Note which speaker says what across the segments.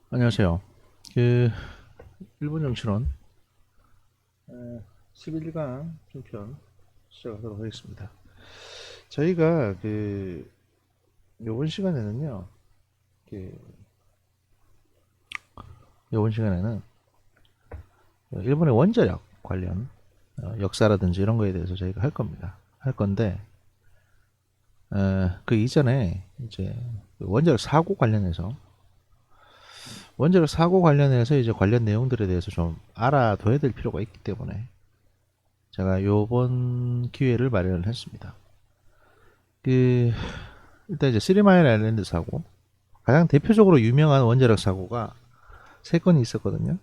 Speaker 1: 안녕하세요. 그 일본 정치론 11강 중편 시작하도록 하겠습니다. 저희가 요번 시간에는요. 그 요번 시간에는 일본의 원자력 관련 역사라든지 이런 거에 대해서 저희가 할 겁니다. 할 건데 그 이전에 이제 원자력 사고 관련해서 이제 관련 내용들에 대해서 좀 알아둬야 될 필요가 있기 때문에 제가 요번 기회를 마련을 했습니다. 그 일단 이제 쓰리마일 아일랜드 사고, 가장 대표적으로 유명한 원자력 사고가 세 건이 있었거든요.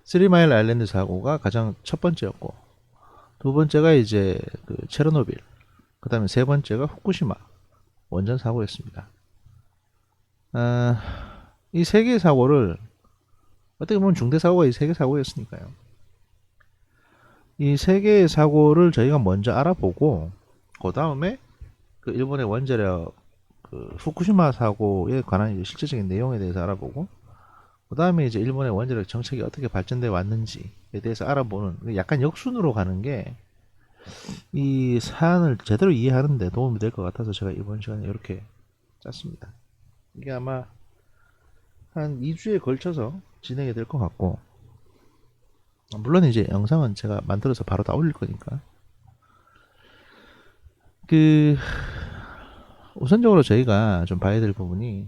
Speaker 1: 쓰리마일 아일랜드 사고가 가장 첫 번째였고, 두 번째가 이제 체르노빌, 그 다음에 세 번째가 후쿠시마 원전 사고였습니다. 이 세 개의 사고를 어떻게 보면 중대 사고가 이 세 개 사고였으니까요. 이 세 개의 사고를 저희가 먼저 알아보고, 그 다음에 일본의 원자력 후쿠시마 사고에 관한 이제 실질적인 내용에 대해서 알아보고, 그 다음에 이제 일본의 원자력 정책이 어떻게 발전돼 왔는지에 대해서 알아보는 약간 역순으로 가는 게 이 사안을 제대로 이해하는 데 도움이 될 것 같아서 제가 이번 시간에 이렇게 짰습니다. 이게 아마 한 2주에 걸쳐서 진행이 될 것 같고, 물론 이제 영상은 제가 만들어서 바로 다 올릴 거니까. 그 우선적으로 저희가 좀 봐야 될 부분이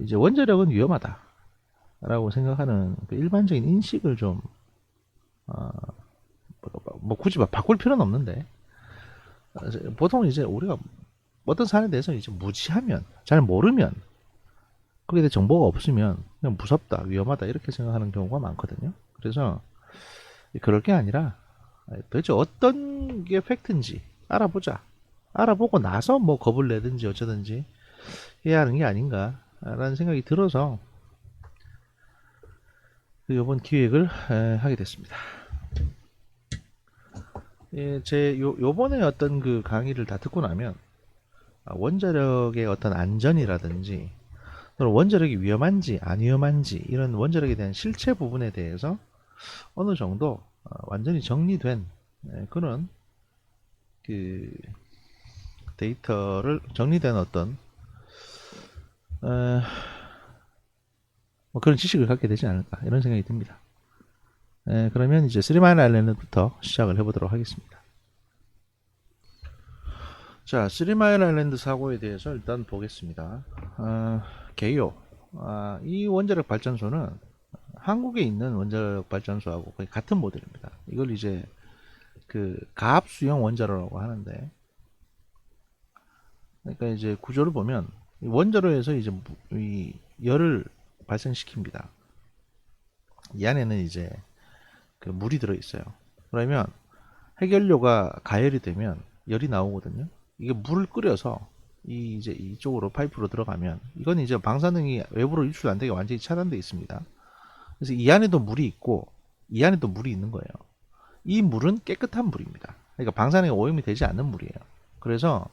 Speaker 1: 이제 원자력은 위험하다라고 생각하는 일반적인 인식을 좀 뭐 굳이 바꿀 필요는 없는데, 보통 이제 우리가 어떤 사안에 대해서 이제 무지하면, 잘 모르면, 거기에 대해 정보가 없으면 그냥 무섭다, 위험하다 이렇게 생각하는 경우가 많거든요. 그래서 그럴 게 아니라 도대체 어떤 게 팩트인지 알아보자. 알아보고 나서 뭐 겁을 내든지 어쩌든지 해야 하는 게 아닌가라는 생각이 들어서 이번 기획을 하게 됐습니다. 예, 요번에 어떤 강의를 다 듣고 나면 원자력의 어떤 안전이라든지 또는 원자력이 위험한지 안 위험한지 이런 원자력에 대한 실체 부분에 대해서 어느 정도 완전히 정리된 그런 그 데이터를 정리된 어떤 어, 뭐 그런 지식을 갖게 되지 않을까 이런 생각이 듭니다. 그러면 이제 쓰리마일 아일랜드부터 시작을 해보도록 하겠습니다. 자, 쓰리마일 아일랜드 사고에 대해서 일단 보겠습니다. 개요. 이 원자력 발전소는 한국에 있는 원자력 발전소하고 거의 같은 모델입니다. 이걸 이제 가압 수용 원자로라고 하는데, 그러니까 이제 구조를 보면 원자로에서 이제 이 열을 발생시킵니다. 이 안에는 이제 물이 들어 있어요. 그러면 해결료가 가열이 되면 열이 나오거든요. 이게 물을 끓여서 이제 이쪽으로 파이프로 들어가면, 이건 이제 방사능이 외부로 유출 안 되게 완전히 차단되어 있습니다. 그래서 이 안에도 물이 있고 이 안에도 물이 있는 거예요. 이 물은 깨끗한 물입니다. 그러니까 방사능에 오염이 되지 않는 물이에요. 그래서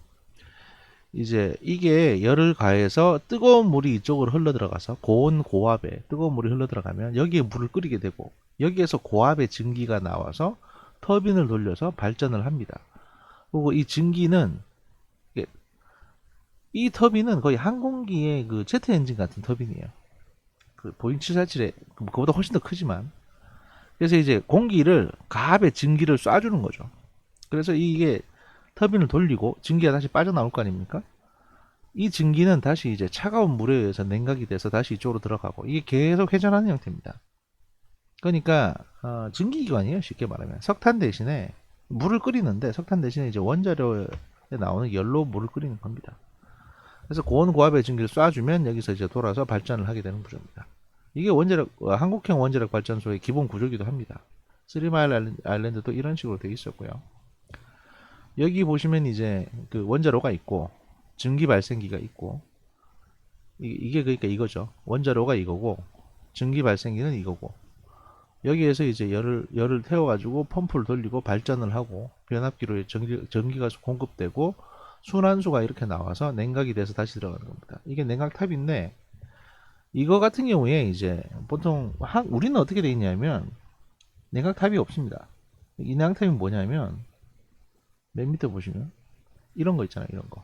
Speaker 1: 이제 이게 열을 가해서 뜨거운 물이 이쪽으로 흘러 들어가서 고온 고압에 뜨거운 물이 흘러 들어가면 여기에 물을 끓이게 되고, 여기에서 고압의 증기가 나와서 터빈을 돌려서 발전을 합니다. 그리고 이 증기는, 이 터빈은 거의 항공기의 제트 엔진 같은 터빈이에요. 보잉 747에 그보다 훨씬 더 크지만, 그래서 이제 공기를 가압의 증기를 쏴주는 거죠. 그래서 이게 터빈을 돌리고 증기가 다시 빠져나올 거 아닙니까? 이 증기는 다시 이제 차가운 물에 의해서 냉각이 돼서 다시 이쪽으로 들어가고, 이게 계속 회전하는 형태입니다. 그러니까 증기기관이에요. 쉽게 말하면 석탄 대신에 물을 끓이는데, 석탄 대신에 이제 원자료에 나오는 열로 물을 끓이는 겁니다. 그래서 고온 고압의 증기를 쏴주면 여기서 이제 돌아서 발전을 하게 되는 구조입니다. 이게 원자력 한국형 원자력 발전소의 기본 구조기도 합니다. 쓰리마일 아일랜드도 이런 식으로 되어 있었고요. 여기 보시면 이제 원자로가 있고 증기 발생기가 있고, 이게 그러니까 이거죠. 원자로가 이거고 증기 발생기는 이거고, 여기에서 이제 열을 태워가지고 펌프를 돌리고 발전을 하고 변압기로 전기가 공급되고 순환수가 이렇게 나와서 냉각이 돼서 다시 들어가는 겁니다. 이게 냉각탑인데, 이거 같은 경우에 이제 보통 우리는 어떻게 돼 있냐면 냉각탑이 없습니다. 이 냉각탑이 뭐냐면 맨 밑에 보시면 이런 거 있잖아요. 이런 거.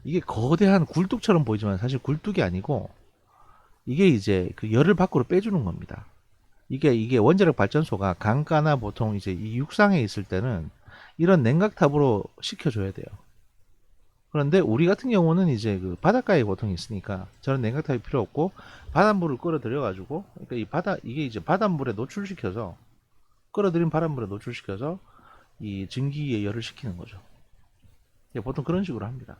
Speaker 1: 이게 거대한 굴뚝처럼 보이지만 사실 굴뚝이 아니고 이게 이제 그 열을 밖으로 빼주는 겁니다. 이게 원자력 발전소가 강가나 보통 이제 이 육상에 있을 때는 이런 냉각탑으로 식혀줘야 돼요. 그런데 우리 같은 경우는 이제 그 바닷가에 보통 있으니까 저런 냉각탑이 필요 없고 바닷물을 끌어들여 가지고 그러니까 이게 이제 바닷물에 노출시켜서 끌어들인 바닷물에 노출시켜서 이 증기에 열을 식히는 거죠. 보통 그런 식으로 합니다.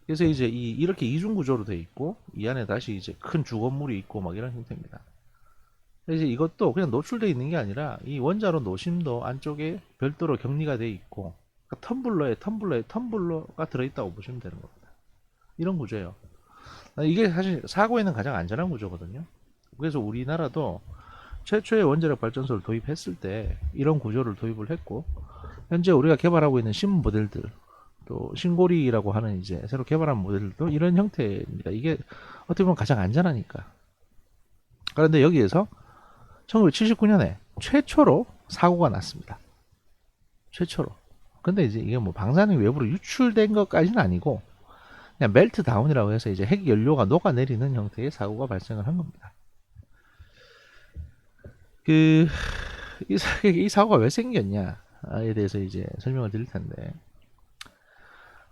Speaker 1: 그래서 이제 이렇게 이중 구조로 되어 있고 이 안에 다시 이제 큰 주건물이 있고 막 이런 형태입니다. 그래서 이것도 그냥 노출되어 있는 게 아니라 이 원자로 노심도 안쪽에 별도로 격리가 되어 있고 그러니까 텀블러가 들어있다고 보시면 되는 겁니다. 이런 구조예요. 이게 사실 사고에는 가장 안전한 구조거든요. 그래서 우리나라도 최초의 원자력 발전소를 도입했을 때 이런 구조를 도입을 했고 현재 우리가 개발하고 있는 신문 모델들 또 신고리라고 하는 이제 새로 개발한 모델들도 이런 형태입니다. 이게 어떻게 보면 가장 안전하니까. 그런데 여기에서 1979년에 최초로 사고가 났습니다. 최초로. 근데 이제 이게 뭐 방사능 외부로 유출된 것까지는 아니고 그냥 멜트다운이라고 해서 이제 핵 연료가 녹아내리는 형태의 사고가 발생을 한 겁니다. 이 사고가 왜 생겼냐에 대해서 이제 설명을 드릴 텐데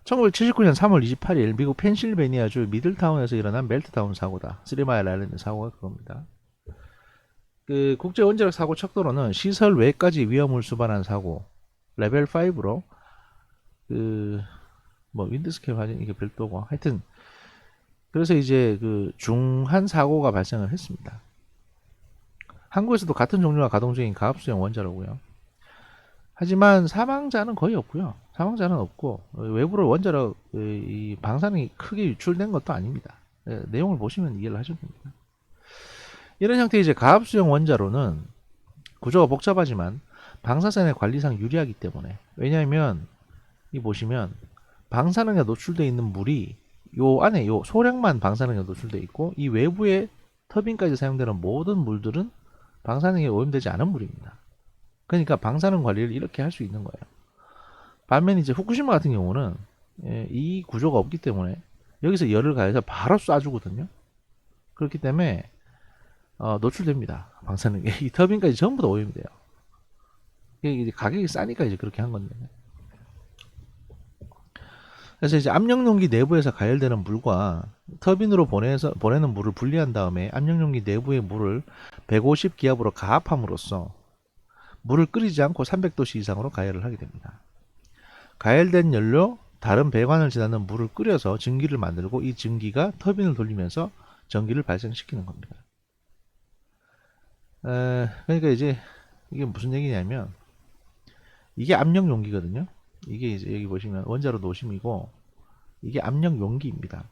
Speaker 1: 1979년 3월 28일 미국 펜실베니아주 미들타운에서 일어난 멜트다운 사고다. 3마일 아일랜드 사고가 그겁니다. 그 국제 원자력 사고 척도로는 시설 외까지 위험을 수반한 사고 레벨 5로 그 뭐 윈드스케일 화재 이게 별도고 하여튼 그래서 이제 그 중한 사고가 발생을 했습니다. 한국에서도 같은 종류가 가동 중인 가압수형 원자로고요. 하지만 사망자는 거의 없고요. 사망자는 없고 외부로 원자력 이 방사능이 크게 유출된 것도 아닙니다. 내용을 보시면 이해를 하시면 됩니다. 이런 형태의 이제 가압수형 원자로는 구조가 복잡하지만 방사선의 관리상 유리하기 때문에 왜냐하면 이 보시면 방사능에 노출되어 있는 물이 요 안에 요 소량만 방사능에 노출되어 있고 이 외부에 터빈까지 사용되는 모든 물들은 방사능에 오염되지 않은 물입니다. 그러니까 방사능 관리를 이렇게 할 수 있는 거예요. 반면 이제 후쿠시마 같은 경우는 이 구조가 없기 때문에 여기서 열을 가해서 바로 쏴주거든요. 그렇기 때문에 노출됩니다. 방사능에 이 터빈까지 전부 다 오염이 돼요. 이게 가격이 싸니까 이제 그렇게 한 건데. 그래서 이제 압력용기 내부에서 가열되는 물과 터빈으로 보내는 물을 분리한 다음에 압력용기 내부의 물을 150기압으로 가압함으로써 물을 끓이지 않고 300도씨 이상으로 가열을 하게 됩니다. 가열된 열로 다른 배관을 지나는 물을 끓여서 증기를 만들고 이 증기가 터빈을 돌리면서 전기를 발생시키는 겁니다. 그러니까 이제 이게 무슨 얘기냐면 이게 압력용기거든요. 이게 이제 여기 보시면 원자로 노심이고 이게 압력용기입니다.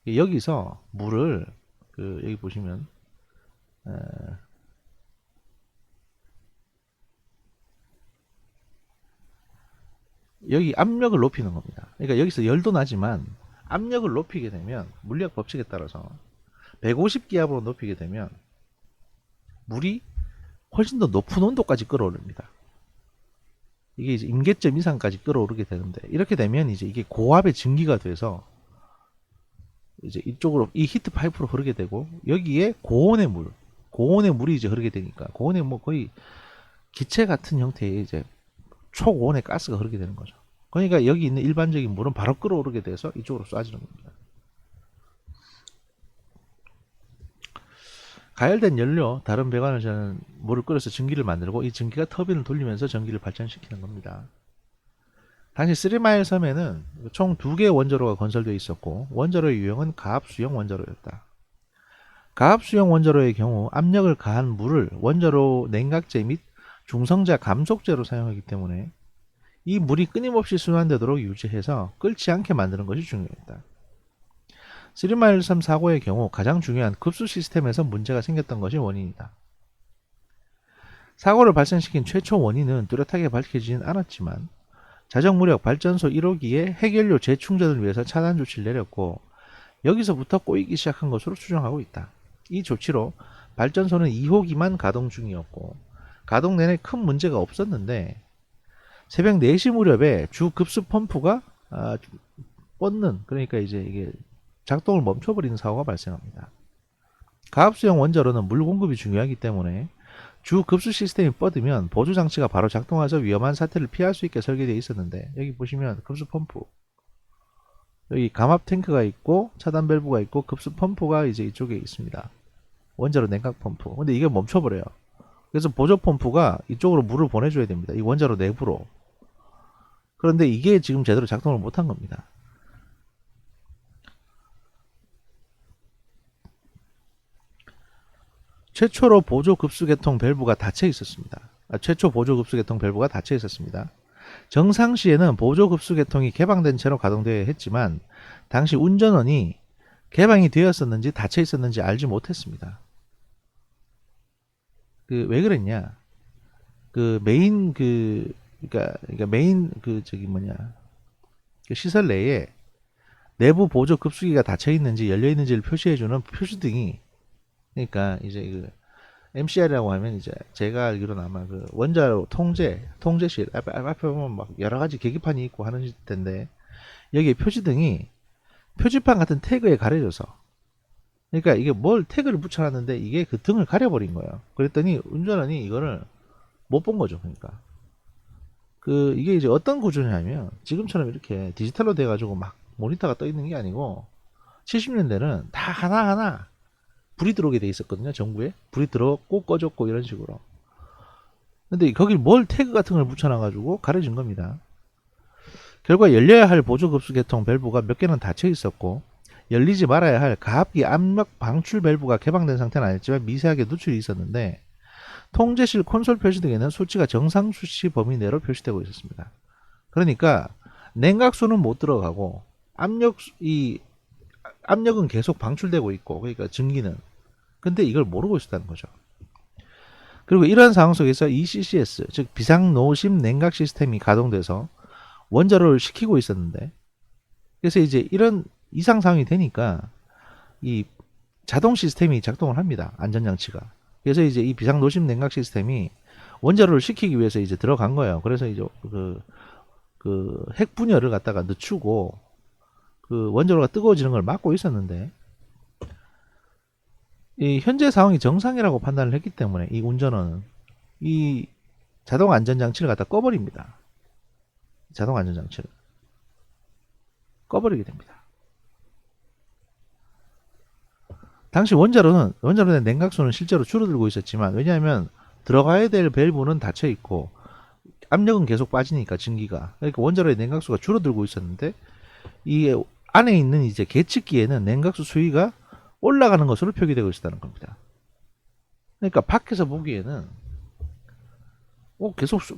Speaker 1: 여기서 물을 여기 보시면 여기 압력을 높이는 겁니다. 그러니까 여기서 열도 나지만 압력을 높이게 되면 물리학 법칙에 따라서 150기압으로 높이게 되면 물이 훨씬 더 높은 온도까지 끌어오릅니다. 이게 이제 임계점 이상까지 끌어오르게 되는데 이렇게 되면 이제 이게 고압의 증기가 돼서 이제 이쪽으로 이 히트 파이프로 흐르게 되고 여기에 고온의 물이 이제 흐르게 되니까 고온의 뭐 거의 기체 같은 형태의 이제 초고온의 가스가 흐르게 되는 거죠. 그러니까 여기 있는 일반적인 물은 바로 끌어오르게 돼서 이쪽으로 쏴지는 겁니다. 가열된 연료, 다른 배관을 저는 물을 끓여서 증기를 만들고 이 증기가 터빈을 돌리면서 전기를 발전시키는 겁니다. 당시 3마일 섬에는 총 2개의 원자로가 건설되어 있었고 원자로의 유형은 가압수형 원자로였다. 가압수형 원자로의 경우 압력을 가한 물을 원자로 냉각제 및 중성자 감속제로 사용하기 때문에 이 물이 끊임없이 순환되도록 유지해서 끓지 않게 만드는 것이 중요했다. 3마일 섬 사고의 경우 가장 중요한 급수 시스템에서 문제가 생겼던 것이 원인이다. 사고를 발생시킨 최초 원인은 뚜렷하게 밝혀지진 않았지만 자정무력 발전소 1호기의 핵연료 재충전을 위해서 차단 조치를 내렸고 여기서부터 꼬이기 시작한 것으로 추정하고 있다. 이 조치로 발전소는 2호기만 가동 중이었고 가동 내내 큰 문제가 없었는데 새벽 4시 무렵에 주 급수 펌프가 뻗는, 그러니까 이제 이게 작동을 멈춰버리는 사고가 발생합니다. 가압수용 원자로는 물 공급이 중요하기 때문에 주 급수 시스템이 뻗으면 보조 장치가 바로 작동해서 위험한 사태를 피할 수 있게 설계되어 있었는데, 여기 보시면 급수 펌프, 여기 감압 탱크가 있고 차단 밸브가 있고 급수 펌프가 이제 이쪽에 있습니다. 원자로 냉각 펌프. 근데 이게 멈춰버려요. 그래서 보조 펌프가 이쪽으로 물을 보내줘야 됩니다. 이 원자로 내부로. 그런데 이게 지금 제대로 작동을 못한 겁니다. 최초로 보조 급수계통 밸브가 닫혀 있었습니다. 최초 보조 급수계통 밸브가 닫혀 있었습니다. 정상시에는 보조 급수계통이 개방된 채로 가동되어야 했지만 당시 운전원이 개방이 되었었는지 닫혀 있었는지 알지 못했습니다. 왜 그랬냐? 메인 그러니까 메인 시설 내에 내부 보조 급수기가 닫혀 있는지 열려 있는지를 표시해주는 표시등이, 그러니까 이제 MCR이라고 하면 이제 제가 알기로는 아마 원자로 통제실 앞에 보면 막 여러 가지 계기판이 있고 하는 텐데, 여기에 표시등이 표지판 같은 태그에 가려져서, 그러니까 이게 뭘 태그를 붙여놨는데 이게 그 등을 가려버린 거예요. 그랬더니 운전원이 이거를 못 본 거죠. 그러니까 이게 이제 어떤 구조냐면 지금처럼 이렇게 디지털로 돼가지고 막 모니터가 떠 있는 게 아니고 70년대는 다 하나하나 불이 들어오게 돼 있었거든요. 전구에 불이 들어왔고 꺼졌고 이런 식으로. 근데 거기 뭘 태그 같은 걸 붙여놔가지고 가려진 겁니다. 결과 열려야 할 보조급수계통 밸브가 몇 개는 닫혀 있었고 열리지 말아야 할 가압기 압력 방출 밸브가 개방된 상태는 아니었지만 미세하게 누출이 있었는데 통제실 콘솔 표시 등에는 수치가 정상 수치 범위 내로 표시되고 있었습니다. 그러니까 냉각수는 못 들어가고 압력은 계속 방출되고 있고, 그러니까 증기는. 근데 이걸 모르고 있었다는 거죠. 그리고 이러한 상황 속에서 ECCS, 즉 비상노심 냉각 시스템이 가동돼서 원자로를 식히고 있었는데, 그래서 이제 이런 이상 상황이 되니까 이 자동 시스템이 작동을 합니다. 안전장치가. 그래서 이제 이 비상노심 냉각 시스템이 원자로를 식히기 위해서 이제 들어간 거예요. 그래서 이제 핵 분열을 갖다가 늦추고 원자로가 뜨거워지는 걸 막고 있었는데, 이 현재 상황이 정상이라고 판단을 했기 때문에 이 운전원은 이 자동 안전장치를 갖다 꺼버립니다. 자동 안전장치를 꺼버리게 됩니다. 당시 원자로의 냉각수는 실제로 줄어들고 있었지만, 왜냐하면 들어가야 될 밸브는 닫혀 있고 압력은 계속 빠지니까 증기가, 그러니까 원자로의 냉각수가 줄어들고 있었는데 이 안에 있는 이제 계측기에는 냉각수 수위가 올라가는 것으로 표기되고 있었다는 겁니다. 그러니까 밖에서 보기에는 계속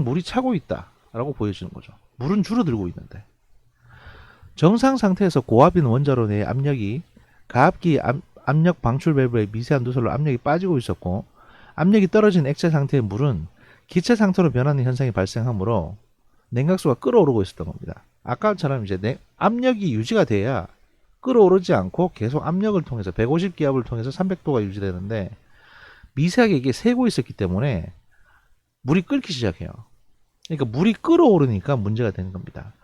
Speaker 1: 물이 차고 있다라고 보여지는 거죠. 물은 줄어들고 있는데, 정상 상태에서 고압인 원자로 내의 압력이 가압기 압력 방출 밸브의 미세한 누설로 압력이 빠지고 있었고, 압력이 떨어진 액체 상태의 물은 기체 상태로 변하는 현상이 발생하므로 냉각수가 끓어오르고 있었던 겁니다. 아까처럼 이제 압력이 유지가 돼야 끓어오르지 않고 계속 압력을 통해서 150기압을 통해서 300도가 유지되는데, 미세하게 이게 새고 있었기 때문에 물이 끓기 시작해요. 그러니까 물이 끓어오르니까 문제가 되는 겁니다.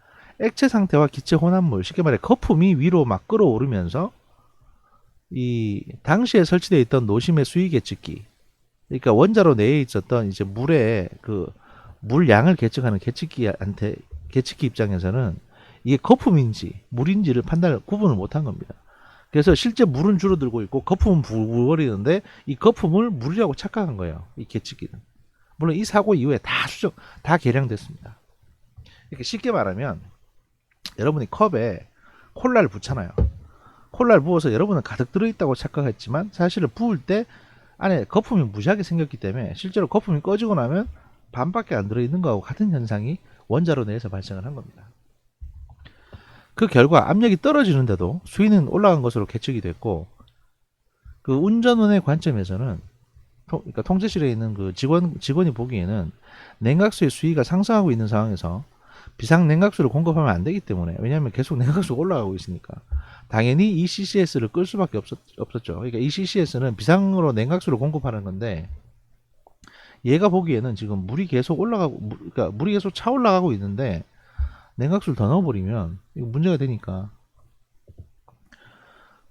Speaker 1: 액체 상태와 기체 혼합물, 쉽게 말해 거품이 위로 막 끓어오르면서 이 당시에 설치되어 있던 노심의 수위 계측기, 그러니까 원자로 내에 있었던 이제 물의 물 양을 계측하는 계측기 입장에서는 이게 거품인지 물인지를 구분을 못한 겁니다. 그래서 실제 물은 줄어들고 있고 거품은 부어버리는데 이 거품을 물이라고 착각한 거예요. 이 계측기는. 물론 이 사고 이후에 다 개량됐습니다. 이렇게 쉽게 말하면 여러분이 컵에 콜라를 붓잖아요. 콜라를 부어서 여러분은 가득 들어있다고 착각했지만 사실은 부을 때 안에 거품이 무지하게 생겼기 때문에 실제로 거품이 꺼지고 나면 반밖에 안 들어있는 거하고 같은 현상이 원자로 내에서 발생을 한 겁니다. 그 결과 압력이 떨어지는데도 수위는 올라간 것으로 계측이 됐고, 운전원의 관점에서는 그러니까 통제실에 있는 직원이 보기에는 냉각수의 수위가 상승하고 있는 상황에서 비상 냉각수를 공급하면 안 되기 때문에, 왜냐하면 계속 냉각수가 올라가고 있으니까 당연히 이 CCS를 끌 수밖에 없었죠. 그러니까 이 CCS는 비상으로 냉각수를 공급하는 건데 얘가 보기에는 지금 물이 계속 올라가고 그러니까 물이 계속 차 올라가고 있는데 냉각수를 더 넣어버리면 이거 문제가 되니까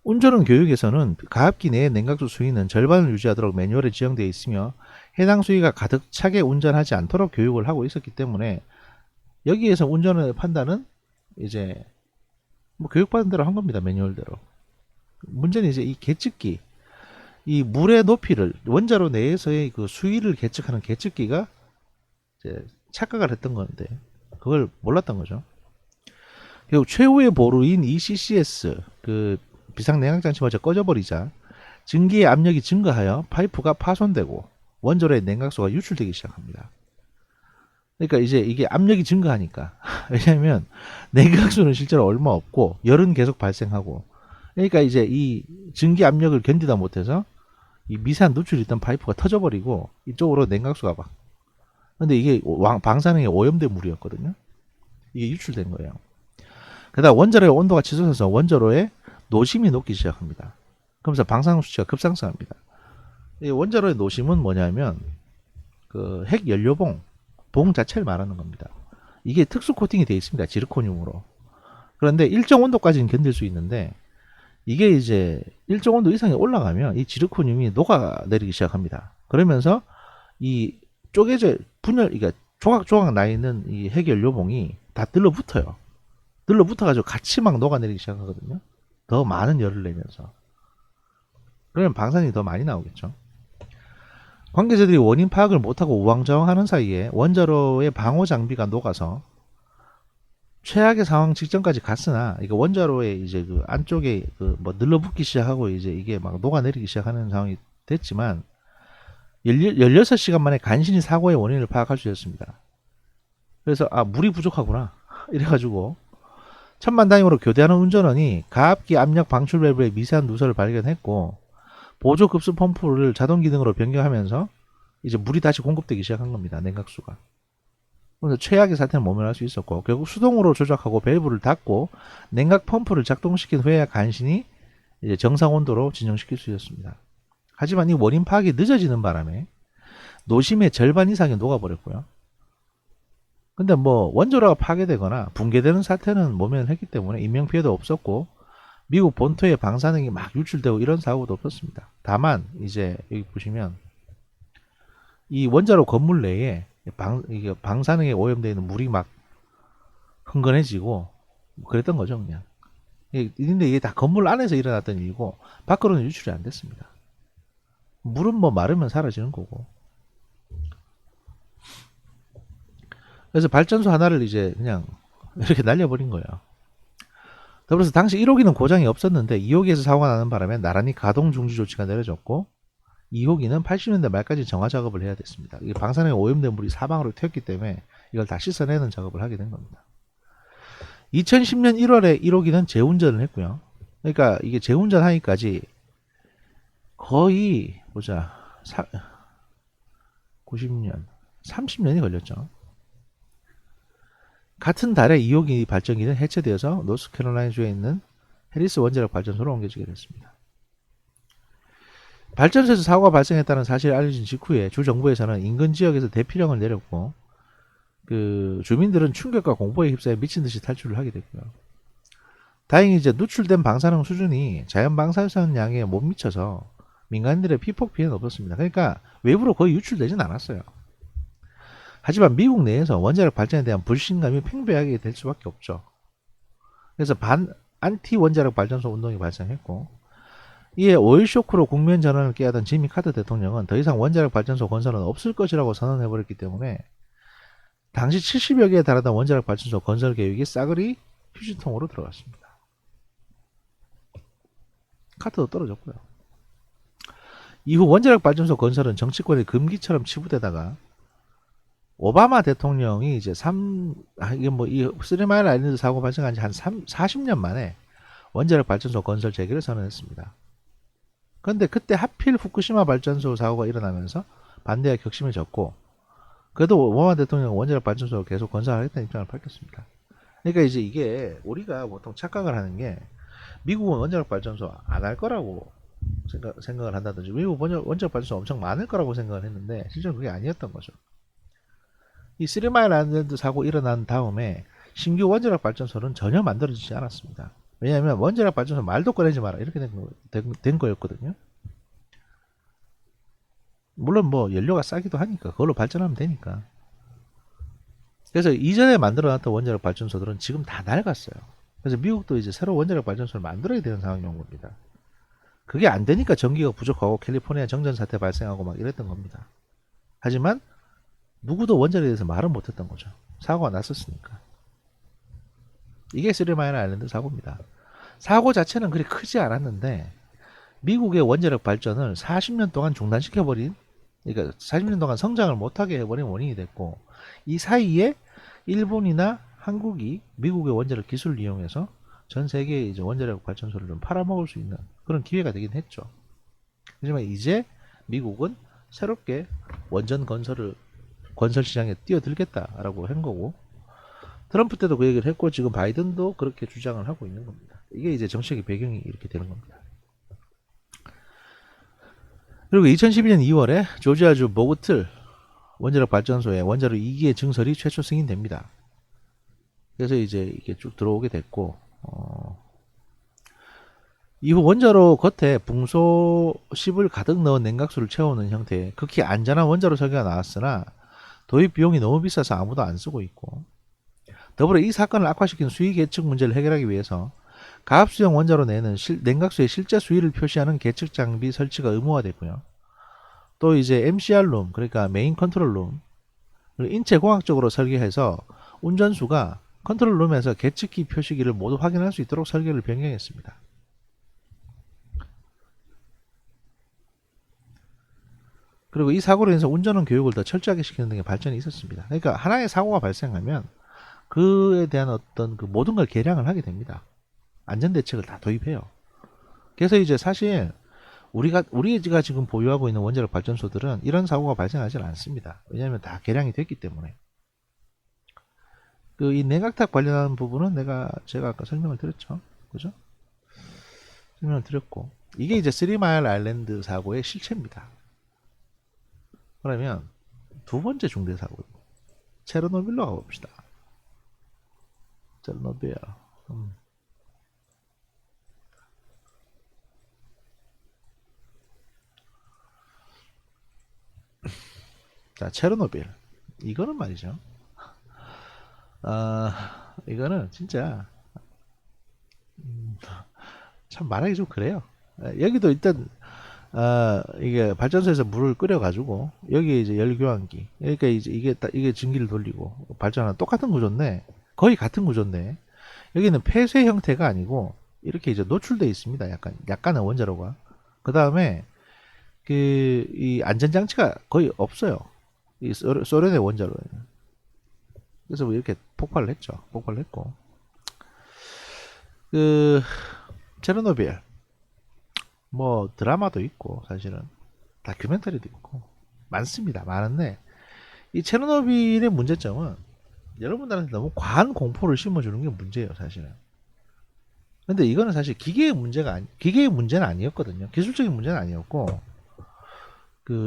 Speaker 1: 운전원 교육에서는 가압기 내의 냉각수 수위는 절반을 유지하도록 매뉴얼에 지정되어 있으며 해당 수위가 가득 차게 운전하지 않도록 교육을 하고 있었기 때문에 여기에서 운전의 판단은 이제 뭐 교육받은 대로 한 겁니다. 매뉴얼대로. 문제는 이제 이 계측기, 이 물의 높이를 원자로 내에서의 그 수위를 계측하는 계측기가 이제 착각을 했던 건데 그걸 몰랐던 거죠. 그리고 최후의 보루인 ECCS 그 비상냉각장치 먼저 꺼져버리자 증기의 압력이 증가하여 파이프가 파손되고 원자로의 냉각수가 유출되기 시작합니다. 그러니까 이제 이게 압력이 증가하니까 왜냐하면 냉각수는 실제로 얼마 없고 열은 계속 발생하고 그러니까 이제 이 증기 압력을 견디다 못해서 이 미세한 누출이 있던 파이프가 터져버리고 이쪽으로 냉각수가 막 근데 이게 방사능에 오염된 물이었거든요. 이게 유출된 거예요. 게다가 원자로의 온도가 치솟아서 원자로의 노심이 녹기 시작합니다. 그러면서 방사능 수치가 급상승합니다. 이 원자로의 노심은 뭐냐면 그 핵연료봉 봉 자체를 말하는 겁니다. 이게 특수 코팅이 되어 있습니다. 지르코늄으로. 그런데 일정 온도까지는 견딜 수 있는데 이게 이제 일정 온도 이상이 올라가면 이 지르코늄이 녹아내리기 시작합니다. 그러면서 이 쪼개져 분열, 그러니까 조각조각 나 있는 이 핵연료봉이 다 들러붙어요. 들러붙어가지고 같이 막 녹아내리기 시작하거든요. 더 많은 열을 내면서. 그러면 방사능이 더 많이 나오겠죠. 관계자들이 원인 파악을 못하고 우왕좌왕하는 사이에 원자로의 방호 장비가 녹아서 최악의 상황 직전까지 갔으나 이거 원자로의 이제 그 안쪽에 그 뭐 늘러붙기 시작하고 이제 이게 막 녹아내리기 시작하는 상황이 됐지만 16시간 만에 간신히 사고의 원인을 파악할 수 있었습니다. 그래서 아 물이 부족하구나 이래가지고 천만다행으로 교대하는 운전원이 가압기 압력 방출 밸브에 미세한 누설을 발견했고 보조 급수 펌프를 자동 기능으로 변경하면서 이제 물이 다시 공급되기 시작한 겁니다. 냉각수가. 그래서 최악의 사태는 모면할 수 있었고 결국 수동으로 조작하고 밸브를 닫고 냉각 펌프를 작동시킨 후에야 간신히 이제 정상 온도로 진정시킬 수 있었습니다. 하지만 이 원인 파악이 늦어지는 바람에 노심의 절반 이상이 녹아버렸고요. 근데 뭐 원자로가 파괴되거나 붕괴되는 사태는 모면했기 때문에 인명피해도 없었고 미국 본토에 방사능이 막 유출되고 이런 사고도 없었습니다. 다만 이제 여기 보시면 이 원자로 건물 내에 이게 방사능에 오염되어 있는 물이 막 흥건해지고 그랬던 거죠 그냥. 근데 이게 다 건물 안에서 일어났던 일이고 밖으로는 유출이 안 됐습니다. 물은 뭐 마르면 사라지는 거고. 그래서 발전소 하나를 이제 그냥 이렇게 날려버린 거예요. 더불어서 당시 1호기는 고장이 없었는데 2호기에서 사고가 나는 바람에 나란히 가동 중지 조치가 내려졌고 2호기는 80년대 말까지 정화 작업을 해야 됐습니다. 이게 방사능에 오염된 물이 사방으로 튀었기 때문에 이걸 다 씻어내는 작업을 하게 된 겁니다. 2010년 1월에 1호기는 재운전을 했고요. 그러니까 이게 재운전 하기까지 거의 보자 90년 30년이 걸렸죠. 같은 달에 2호기 발전기는 해체되어서 노스캐롤라이나주에 있는 해리스 원자력 발전소로 옮겨지게 됐습니다. 발전소에서 사고가 발생했다는 사실이 알려진 직후에 주 정부에서는 인근 지역에서 대피령을 내렸고 그 주민들은 충격과 공포에 휩싸여 미친 듯이 탈출을 하게 됐고요. 다행히 이제 누출된 방사능 수준이 자연 방사선 양에 못 미쳐서 민간인들의 피폭 피해는 없었습니다. 그러니까 외부로 거의 유출되진 않았어요. 하지만 미국 내에서 원자력 발전에 대한 불신감이 팽배하게 될 수밖에 없죠. 그래서 안티 원자력 발전소 운동이 발생했고 이에 오일 쇼크로 국면 전환을 깨하던 지미 카터 대통령은 더 이상 원자력 발전소 건설은 없을 것이라고 선언해버렸기 때문에 당시 70여 개에 달하던 원자력 발전소 건설 계획이 싸그리 휴지통으로 들어갔습니다. 카터도 떨어졌고요. 이후 원자력 발전소 건설은 정치권의 금기처럼 치부되다가 오바마 대통령이 이제 이게 뭐 이 쓰리마일 아일랜드 사고 발생한 지 한 40년 만에 원자력 발전소 건설 재개를 선언했습니다. 그런데 그때 하필 후쿠시마 발전소 사고가 일어나면서 반대가 격심해졌고 그래도 오바마 대통령은 원자력 발전소를 계속 건설하겠다는 입장을 밝혔습니다. 그러니까 이제 이게 우리가 보통 착각을 하는 게 미국은 원자력 발전소 안 할 거라고 생각을 한다든지 미국 원자력 발전소 엄청 많을 거라고 생각을 했는데 실제로 그게 아니었던 거죠. 이 쓰리마일 아일랜드 사고 일어난 다음에 신규 원자력 발전소는 전혀 만들어지지 않았습니다. 왜냐하면 원자력 발전소 말도 꺼내지 마라 이렇게 된 거였거든요. 물론 뭐 연료가 싸기도 하니까 그걸로 발전하면 되니까. 그래서 이전에 만들어놨던 원자력 발전소들은 지금 다 낡았어요. 그래서 미국도 이제 새로 원자력 발전소를 만들어야 되는 상황이 온 겁니다. 그게 안 되니까 전기가 부족하고 캘리포니아 정전 사태 발생하고 막 이랬던 겁니다. 하지만 누구도 원전에 대해서 말은 못했던 거죠. 사고가 났었으니까. 이게 쓰리마일 아일랜드 사고입니다. 사고 자체는 그리 크지 않았는데 미국의 원자력 발전을 40년 동안 중단시켜버린, 그러니까 40년 동안 성장을 못하게 해버린 원인이 됐고, 이 사이에 일본이나 한국이 미국의 원자력 기술을 이용해서 전 세계에 이제 원자력 발전소를 좀 팔아먹을 수 있는 그런 기회가 되긴 했죠. 하지만 이제 미국은 새롭게 원전 건설 시장에 뛰어들겠다라고 한 거고, 트럼프 때도 그 얘기를 했고 지금 바이든도 그렇게 주장을 하고 있는 겁니다. 이게 이제 정치적인 배경이 이렇게 되는 겁니다. 그리고 2012년 2월에 조지아주 보그틀 원자력 발전소에 원자로 2기의 증설이 최초 승인됩니다. 그래서 이제 이게 쭉 들어오게 됐고, 이후 원자로 겉에 붕소 10을 가득 넣은 냉각수를 채우는 형태의 극히 안전한 원자로 설계가 나왔으나 도입 비용이 너무 비싸서 아무도 안 쓰고 있고, 더불어 이 사건을 악화시킨 수위 계측 문제를 해결하기 위해서 가압수형 원자로 내는 냉각수의 실제 수위를 표시하는 계측 장비 설치가 의무화되고요. 또 이제 MCR룸, 그러니까 메인 컨트롤룸, 인체공학적으로 설계해서 운전수가 컨트롤룸에서 계측기 표시기를 모두 확인할 수 있도록 설계를 변경했습니다. 그리고 이 사고로 인해서 운전원 교육을 더 철저하게 시키는 등의 발전이 있었습니다. 그러니까 하나의 사고가 발생하면 그에 대한 어떤 그 모든 걸 계량을 하게 됩니다. 안전대책을 다 도입해요. 그래서 이제 사실 우리가 지금 보유하고 있는 원자력 발전소들은 이런 사고가 발생하지 않습니다. 왜냐하면 다 계량이 됐기 때문에. 이 냉각탑 관련한 부분은 제가 아까 설명을 드렸죠. 그죠? 설명을 드렸고, 이게 이제 쓰리마일 아일랜드 사고의 실체입니다. 그러면 두 번째 중대 사고, 체르노빌로 가봅시다. 체르노빌. 자, 체르노빌. 이거는 말이죠. 이거는 진짜 참 말하기 좀 그래요. 여기도 일단 이게 발전소에서 물을 끓여가지고 여기에 이제 열교환기. 그러니까 이제 이게 증기를 돌리고 발전하는 똑같은 구조인데 거의 같은 구조인데 여기는 폐쇄 형태가 아니고 이렇게 이제 노출되어 있습니다. 약간의 원자로가. 그 다음에 이 안전장치가 거의 없어요. 이 소련의 원자로에는. 그래서 뭐 이렇게 폭발을 했죠. 폭발을 했고. 체르노빌. 뭐 드라마도 있고 사실은 다큐멘터리도 있고 많습니다. 많은데 이 체르노빌의 문제점은 여러분들한테 너무 과한 공포를 심어주는 게 문제예요. 사실은. 근데 이거는 사실 기계의 문제는 아니었거든요. 기술적인 문제는 아니었고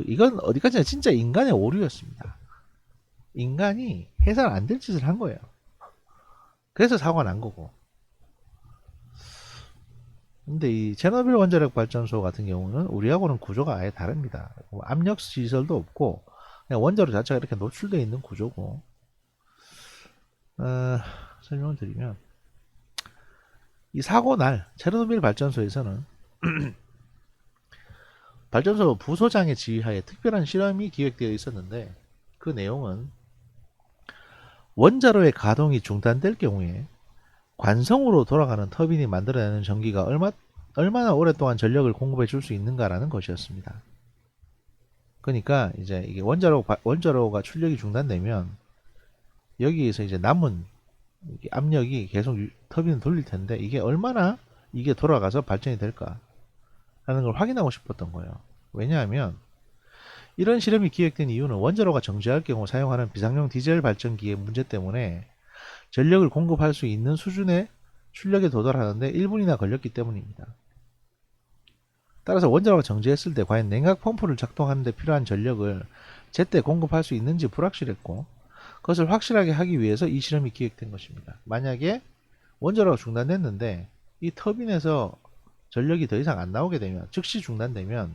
Speaker 1: 이건 어디까지나 진짜 인간의 오류였습니다. 인간이 해서는 안 될 짓을 한 거예요. 그래서 사고가 난 거고. 근데 이 체르노빌 원자력 발전소 같은 경우는 우리하고는 구조가 아예 다릅니다. 압력 시설도 없고 그냥 원자로 자체가 이렇게 노출되어 있는 구조고, 설명을 드리면 이 사고 날 체르노빌 발전소에서는 발전소 부소장의 지휘하에 특별한 실험이 기획되어 있었는데 그 내용은 원자로의 가동이 중단될 경우에 관성으로 돌아가는 터빈이 만들어내는 전기가 얼마나 오랫동안 전력을 공급해 줄 수 있는가라는 것이었습니다. 그러니까 이제 이게 원자로가 출력이 중단되면 여기에서 이제 남은 압력이 계속 터빈을 돌릴 텐데 이게 얼마나 이게 돌아가서 발전이 될까 라는 걸 확인하고 싶었던 거예요. 왜냐하면 이런 실험이 기획된 이유는 원자로가 정지할 경우 사용하는 비상용 디젤 발전기의 문제 때문에 전력을 공급할 수 있는 수준의 출력에 도달하는데 1분이나 걸렸기 때문입니다. 따라서 원자로가 정지했을 때 과연 냉각 펌프를 작동하는 데 필요한 전력을 제때 공급할 수 있는지 불확실했고, 그것을 확실하게 하기 위해서 이 실험이 기획된 것입니다. 만약에 원자로가 중단됐는데 이 터빈에서 전력이 더 이상 안 나오게 되면, 즉시 중단되면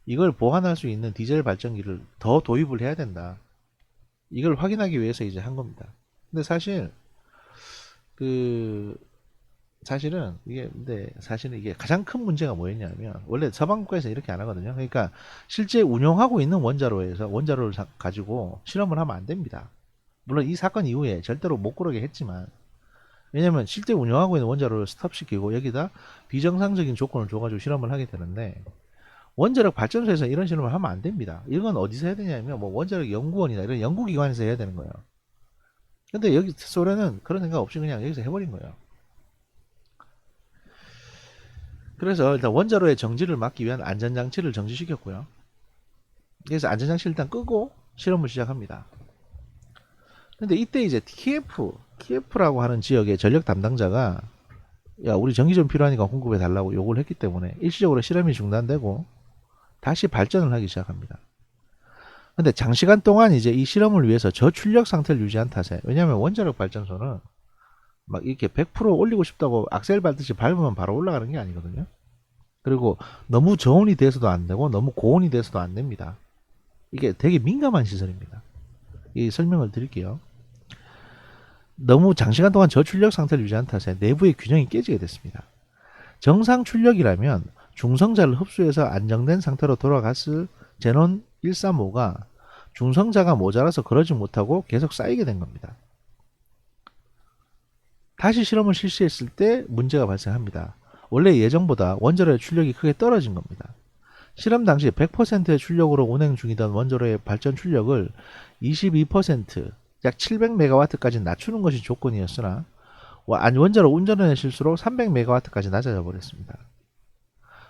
Speaker 1: 이걸 보완할 수 있는 디젤 발전기를 더 도입을 해야 된다. 이걸 확인하기 위해서 이제 한 겁니다. 근데 그 사실은 이게 가장 큰 문제가 뭐였냐면, 원래 서방 국가에서 이렇게 안 하거든요. 그러니까 실제 운영하고 있는 원자로에서 원자로를 가지고 실험을 하면 안 됩니다. 물론 이 사건 이후에 절대로 못 그러게 했지만, 왜냐면 실제 운영하고 있는 원자로를 스톱시키고 여기다 비정상적인 조건을 줘가지고 실험을 하게 되는데, 원자력 발전소에서 이런 실험을 하면 안 됩니다. 이건 어디서 해야 되냐면 뭐 원자력 연구원이나 이런 연구기관에서 해야 되는 거예요. 근데 여기 소련은 그런 생각 없이 그냥 여기서 해버린 거예요. 그래서 일단 원자로의 정지를 막기 위한 안전장치를 정지시켰고요. 그래서 안전장치를 일단 끄고 실험을 시작합니다. 근데 이때 이제 키예프라고 하는 지역의 전력 담당자가, 야, 우리 전기 좀 필요하니까 공급해 달라고 요구를 했기 때문에 일시적으로 실험이 중단되고 다시 발전을 하기 시작합니다. 근데 장시간 동안 이제 이 실험을 위해서 저출력 상태를 유지한 탓에, 왜냐하면 원자력 발전소는 막 이렇게 100% 올리고 싶다고 악셀 밟듯이 밟으면 바로 올라가는 게 아니거든요. 그리고 너무 저온이 돼서도 안 되고 너무 고온이 돼서도 안 됩니다. 이게 되게 민감한 시설입니다. 이 설명을 드릴게요. 너무 장시간 동안 저출력 상태를 유지한 탓에 내부의 균형이 깨지게 됐습니다. 정상 출력이라면 중성자를 흡수해서 안정된 상태로 돌아갔을 제논 135가 중성자가 모자라서 그러지 못하고 계속 쌓이게 된 겁니다. 다시 실험을 실시했을 때 문제가 발생합니다. 원래 예정보다 원자로의 출력이 크게 떨어진 겁니다. 실험 당시 100%의 출력으로 운행 중이던 원자로의 발전 출력을 22%, 약 700MW까지 낮추는 것이 조건이었으나 원자로 운전원의 실수로 300MW까지 낮아져 버렸습니다.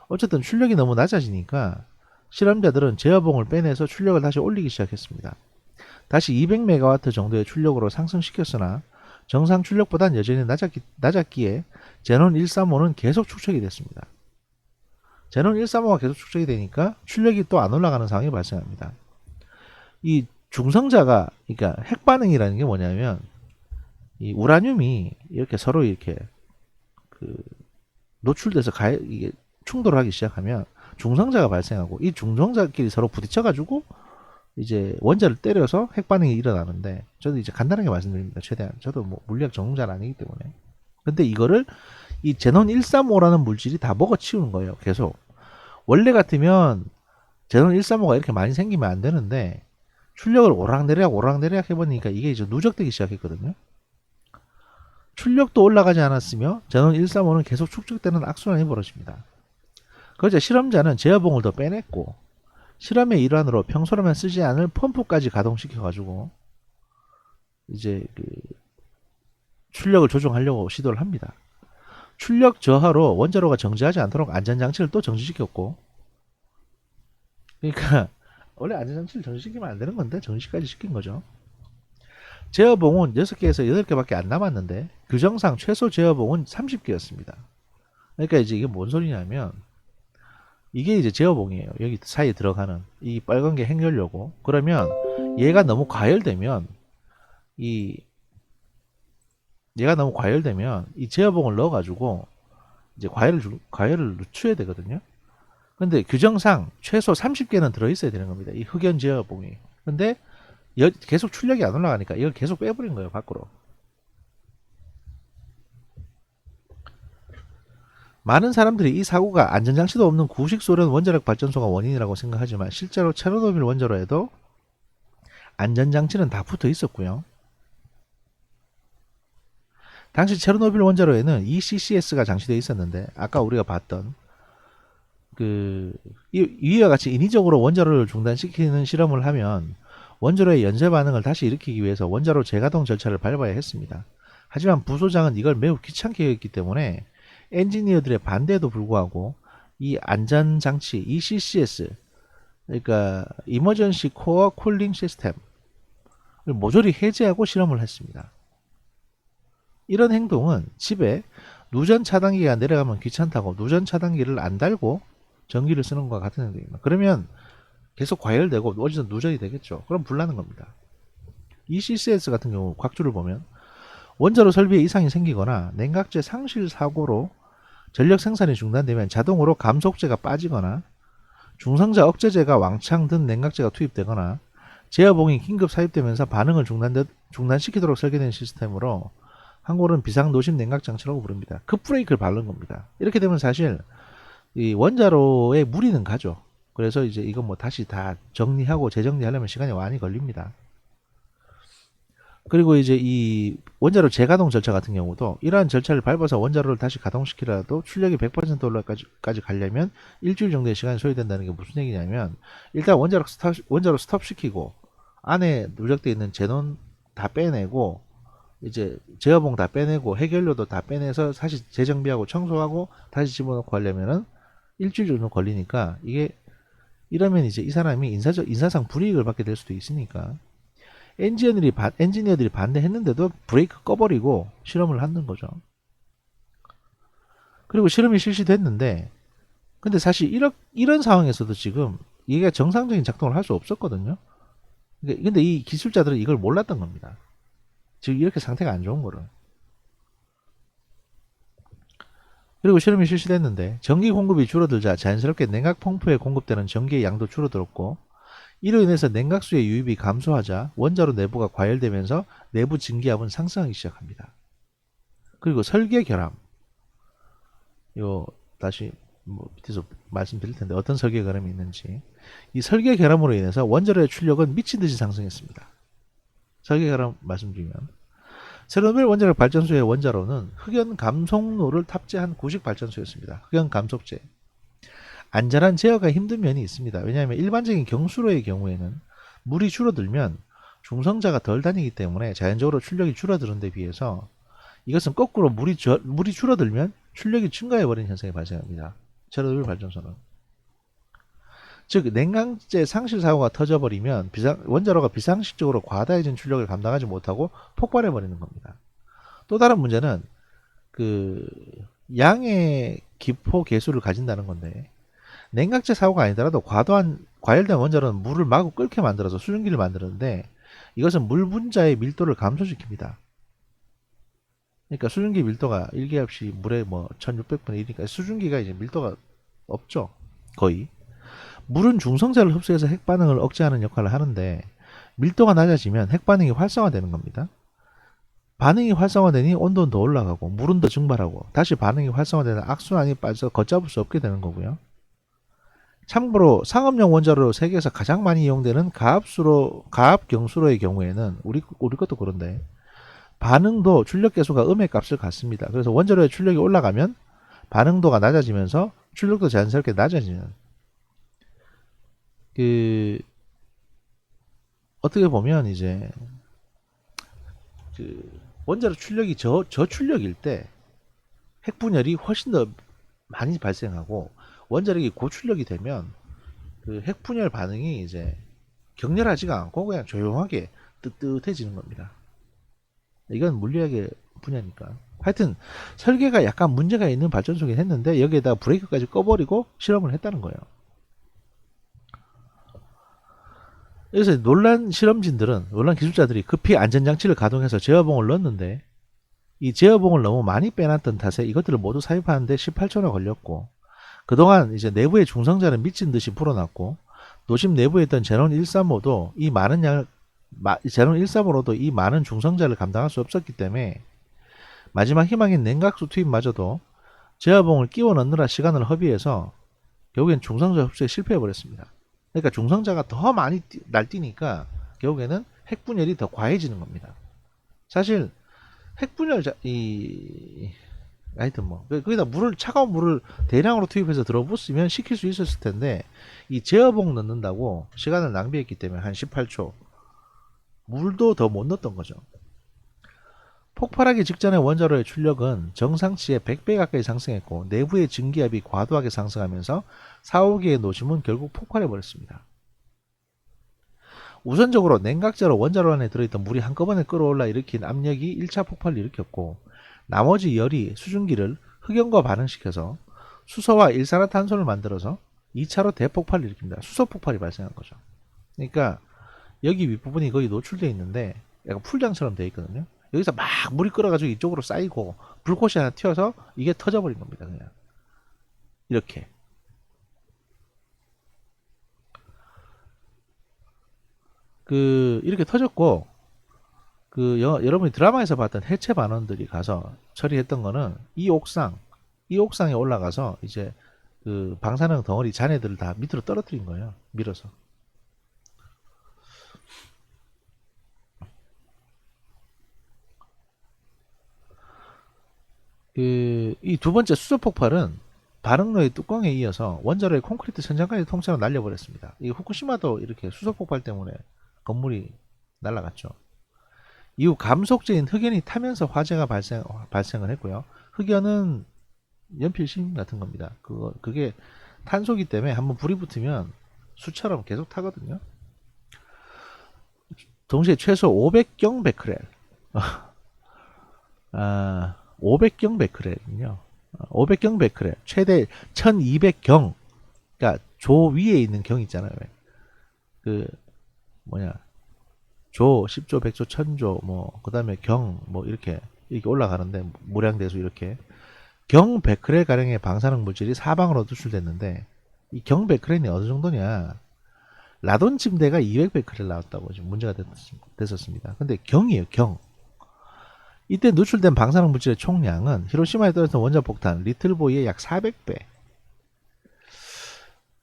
Speaker 1: 어쨌든 출력이 너무 낮아지니까 실험자들은 제어봉을 빼내서 출력을 다시 올리기 시작했습니다. 다시 200MW 정도의 출력으로 상승시켰으나 정상 출력보단 여전히 낮았기에 제논 135는 계속 축적이 됐습니다. 제논 135가 계속 축적이 되니까 출력이 또 안 올라가는 상황이 발생합니다. 이 중성자가, 그러니까 핵반응이라는 게 뭐냐면, 이 우라늄이 이렇게 서로 이렇게 노출돼서 이게 충돌을 하기 시작하면 중성자가 발생하고, 이 중성자끼리 서로 부딪혀가지고 이제 원자를 때려서 핵반응이 일어나는데, 저도 이제 간단하게 말씀드립니다. 최대한. 저도 뭐 물리학 전공자는 아니기 때문에. 근데 이거를 이 제논 135라는 물질이 다 먹어치우는 거예요. 계속. 원래 같으면 제논 135가 이렇게 많이 생기면 안 되는데, 출력을 오락내리락 해보니까 이게 이제 누적되기 시작했거든요. 출력도 올라가지 않았으며 제논 135는 계속 축적되는 악순환이 벌어집니다. 그러자 실험자는 제어봉을 더 빼냈고, 실험의 일환으로 평소라면 쓰지 않을 펌프까지 가동시켜가지고 이제 출력을 조정하려고 시도를 합니다. 출력 저하로 원자로가 정지하지 않도록 안전장치를 또 정지시켰고, 그러니까 원래 안전장치를 정지시키면 안 되는 건데 정지까지 시킨 거죠. 제어봉은 6개에서 8개밖에 안 남았는데 규정상 최소 제어봉은 30개였습니다. 그러니까 이제 이게 뭔 소리냐면, 이게 이제 제어봉이에요. 여기 사이에 들어가는 이 빨간 게 핵연료고, 그러면 얘가 너무 과열되면 이 제어봉을 넣어가지고 이제 과열을 늦춰야 되거든요. 근데 규정상 최소 30개는 들어있어야 되는 겁니다. 이 흑연 제어봉이. 근데 계속 출력이 안 올라가니까 이걸 계속 빼버린 거예요, 밖으로. 많은 사람들이 이 사고가 안전장치도 없는 구식 소련 원자력 발전소가 원인이라고 생각하지만, 실제로 체르노빌 원자로에도 안전장치는 다 붙어 있었고요. 당시 체르노빌 원자로에는 ECCS가 장치되어 있었는데, 아까 우리가 봤던 위와 같이 인위적으로 원자로를 중단시키는 실험을 하면 원자로의 연쇄 반응을 다시 일으키기 위해서 원자로 재가동 절차를 밟아야 했습니다. 하지만 부소장은 이걸 매우 귀찮게 했기 때문에 엔지니어들의 반대에도 불구하고 이 안전장치 ECCS, 그러니까 Emergency Core Cooling System을 모조리 해제하고 실험을 했습니다. 이런 행동은 집에 누전 차단기가 내려가면 귀찮다고 누전 차단기를 안 달고 전기를 쓰는 것과 같은 행동입니다. 그러면 계속 과열되고 어디서 누전이 되겠죠. 그럼 불나는 겁니다. ECCS 같은 경우 곽주를 보면 원자로 설비에 이상이 생기거나 냉각제 상실 사고로 전력 생산이 중단되면 자동으로 감속제가 빠지거나 중성자 억제제가 왕창 든 냉각제가 투입되거나 제어봉이 긴급 삽입되면서 반응을 중단시키도록 설계된 시스템으로 한국은 비상노심 냉각장치라고 부릅니다. 급브레이크를 바른 겁니다. 이렇게 되면 사실 이 원자로에 무리는 가죠. 그래서 이제 이거 뭐 다시 다 정리하고 재정리하려면 시간이 많이 걸립니다. 그리고 이제 이 원자로 재가동 절차 같은 경우도 이러한 절차를 밟아서 원자로를 다시 가동시키라도 출력이 100% 올라까지 가려면 일주일 정도의 시간이 소요된다는 게 무슨 얘기냐면 일단 원자로 스톱시키고 안에 누적되어 있는 제논 다 빼내고 이제 제어봉 다 빼내고 해결료도 다 빼내서 다시 재정비하고 청소하고 다시 집어넣고 하려면은 일주일 정도 걸리니까 이게 이러면 이제 이 사람이 인사상 불이익을 받게 될 수도 있으니까 엔지니어들이 반대했는데도 브레이크 꺼버리고 실험을 하는 거죠. 그리고 실험이 실시됐는데 근데 사실 이런 상황에서도 지금 이게 정상적인 작동을 할 수 없었거든요. 근데 이 기술자들은 이걸 몰랐던 겁니다. 지금 이렇게 상태가 안 좋은 거를. 그리고 실험이 실시됐는데 전기 공급이 줄어들자 자연스럽게 냉각 펌프에 공급되는 전기의 양도 줄어들었고 이로 인해서 냉각수의 유입이 감소하자 원자로 내부가 과열되면서 내부 증기압은 상승하기 시작합니다. 그리고 설계 결함. 요 다시 뭐 밑에서 말씀드릴 텐데 어떤 설계 결함이 있는지. 이 설계 결함으로 인해서 원자로의 출력은 미친 듯이 상승했습니다. 설계 결함 말씀드리면 체르노빌 원자력 발전소의 원자로는 흑연 감속로를 탑재한 구식 발전소였습니다. 흑연 감속제. 안전한 제어가 힘든 면이 있습니다. 왜냐하면 일반적인 경수로의 경우에는 물이 줄어들면 중성자가 덜 다니기 때문에 자연적으로 출력이 줄어드는 데 비해서 이것은 거꾸로 물이 줄어들면 출력이 증가해버리는 현상이 발생합니다. 체르노빌 발전소는. 즉 냉각제 상실 사고가 터져버리면 원자로가 비상식적으로 과다해진 출력을 감당하지 못하고 폭발해버리는 겁니다. 또 다른 문제는 그 양의 기포 계수를 가진다는 건데 냉각제 사고가 아니더라도 과열된 원자로는 물을 마구 끓게 만들어서 수증기를 만드는데 이것은 물 분자의 밀도를 감소시킵니다. 그러니까 수증기 밀도가 1기압시 물의 뭐 1600분의 1이니까 수증기가 이제 밀도가 없죠. 거의. 물은 중성자를 흡수해서 핵반응을 억제하는 역할을 하는데 밀도가 낮아지면 핵반응이 활성화되는 겁니다. 반응이 활성화되니 온도는 더 올라가고 물은 더 증발하고 다시 반응이 활성화되는 악순환이 빠져서 걷잡을 수 없게 되는 거고요. 참고로 상업용 원자로 세계에서 가장 많이 이용되는 가압경수로의 경우에는 우리 것도 그런데 반응도 출력 계수가 음의 값을 갖습니다. 그래서 원자로의 출력이 올라가면 반응도가 낮아지면서 출력도 자연스럽게 낮아지는 어떻게 보면 이제 원자로 출력이 저출력일 때 핵분열이 훨씬 더 많이 발생하고 원자력이 고출력이 되면 그 핵분열 반응이 이제 격렬하지가 않고 그냥 조용하게 뜨뜻해지는 겁니다. 이건 물리학의 분야니까. 하여튼 설계가 약간 문제가 있는 발전소긴 했는데 여기에다 브레이크까지 꺼버리고 실험을 했다는 거예요. 그래서 논란 기술자들이 급히 안전장치를 가동해서 제어봉을 넣었는데 이 제어봉을 너무 많이 빼놨던 탓에 이것들을 모두 삽입하는데 18초나 걸렸고 그동안 이제 내부의 중성자는 미친 듯이 불어났고 노심 내부에 있던 제논 135도 이 많은 중성자를 감당할 수 없었기 때문에 마지막 희망인 냉각수 투입마저도 제어봉을 끼워 넣느라 시간을 허비해서 결국엔 중성자 흡수에 실패해버렸습니다. 그러니까 중성자가 더 많이 날뛰니까 결국에는 핵분열이 더 과해지는 겁니다. 사실 핵분열 하여튼 뭐 거기다 차가운 물을 대량으로 투입해서 들어부으면 식힐 수 있었을 텐데 이 제어봉 넣는다고 시간을 낭비했기 때문에 한 18초 물도 더 못 넣었던 거죠. 폭발하기 직전의 원자로의 출력은 정상치의 100배 가까이 상승했고 내부의 증기압이 과도하게 상승하면서 4, 5기의 노심은 결국 폭발해버렸습니다. 우선적으로 냉각제로 원자로 안에 들어있던 물이 한꺼번에 끌어올라 일으킨 압력이 1차 폭발을 일으켰고 나머지 열이 수증기를 흑연과 반응시켜서 수소와 일산화탄소를 만들어서 2차로 대폭발을 일으킵니다. 수소폭발이 발생한 거죠. 그러니까 여기 윗부분이 거의 노출되어 있는데 약간 풀장처럼 되어 있거든요. 여기서 막 물이 끓어가지고 이쪽으로 쌓이고 불꽃이 하나 튀어서 이게 터져버린 겁니다. 그냥 이렇게. 이렇게 터졌고, 여러분이 드라마에서 봤던 해체 반원들이 가서 처리했던 거는 이 옥상에 올라가서 이제 방사능 덩어리 잔해들을 다 밑으로 떨어뜨린 거예요. 밀어서. 이 두 번째 수소 폭발은 반응로의 뚜껑에 이어서 원자로의 콘크리트 천장까지 통째로 날려버렸습니다. 이 후쿠시마도 이렇게 수소 폭발 때문에 건물이 날아갔죠. 이후 감속제인 흑연이 타면서 화재가 발생을 했고요. 흑연은 연필심 같은 겁니다. 그게 탄소기 때문에 한번 불이 붙으면 수처럼 계속 타거든요. 동시에 최소 500경 베크렐, 500경 베크렐은요. 500경 베크렐, 최대 1200경, 그러니까 조 위에 있는 경 있잖아요. 그 뭐냐, 조, 10조, 100조, 1000조, 그 다음에 경, 이렇게 올라가는데, 무량대수 이렇게. 경 베크렐 가량의 방사능 물질이 사방으로 누출됐는데, 이 경 베크렐이 어느 정도냐? 라돈 침대가 200베크렐 나왔다고 지금 문제가 됐었습니다. 근데 경이에요, 경. 이때 누출된 방사능 물질의 총량은 히로시마에 떨어졌던 원자폭탄 리틀보이의 약 400배.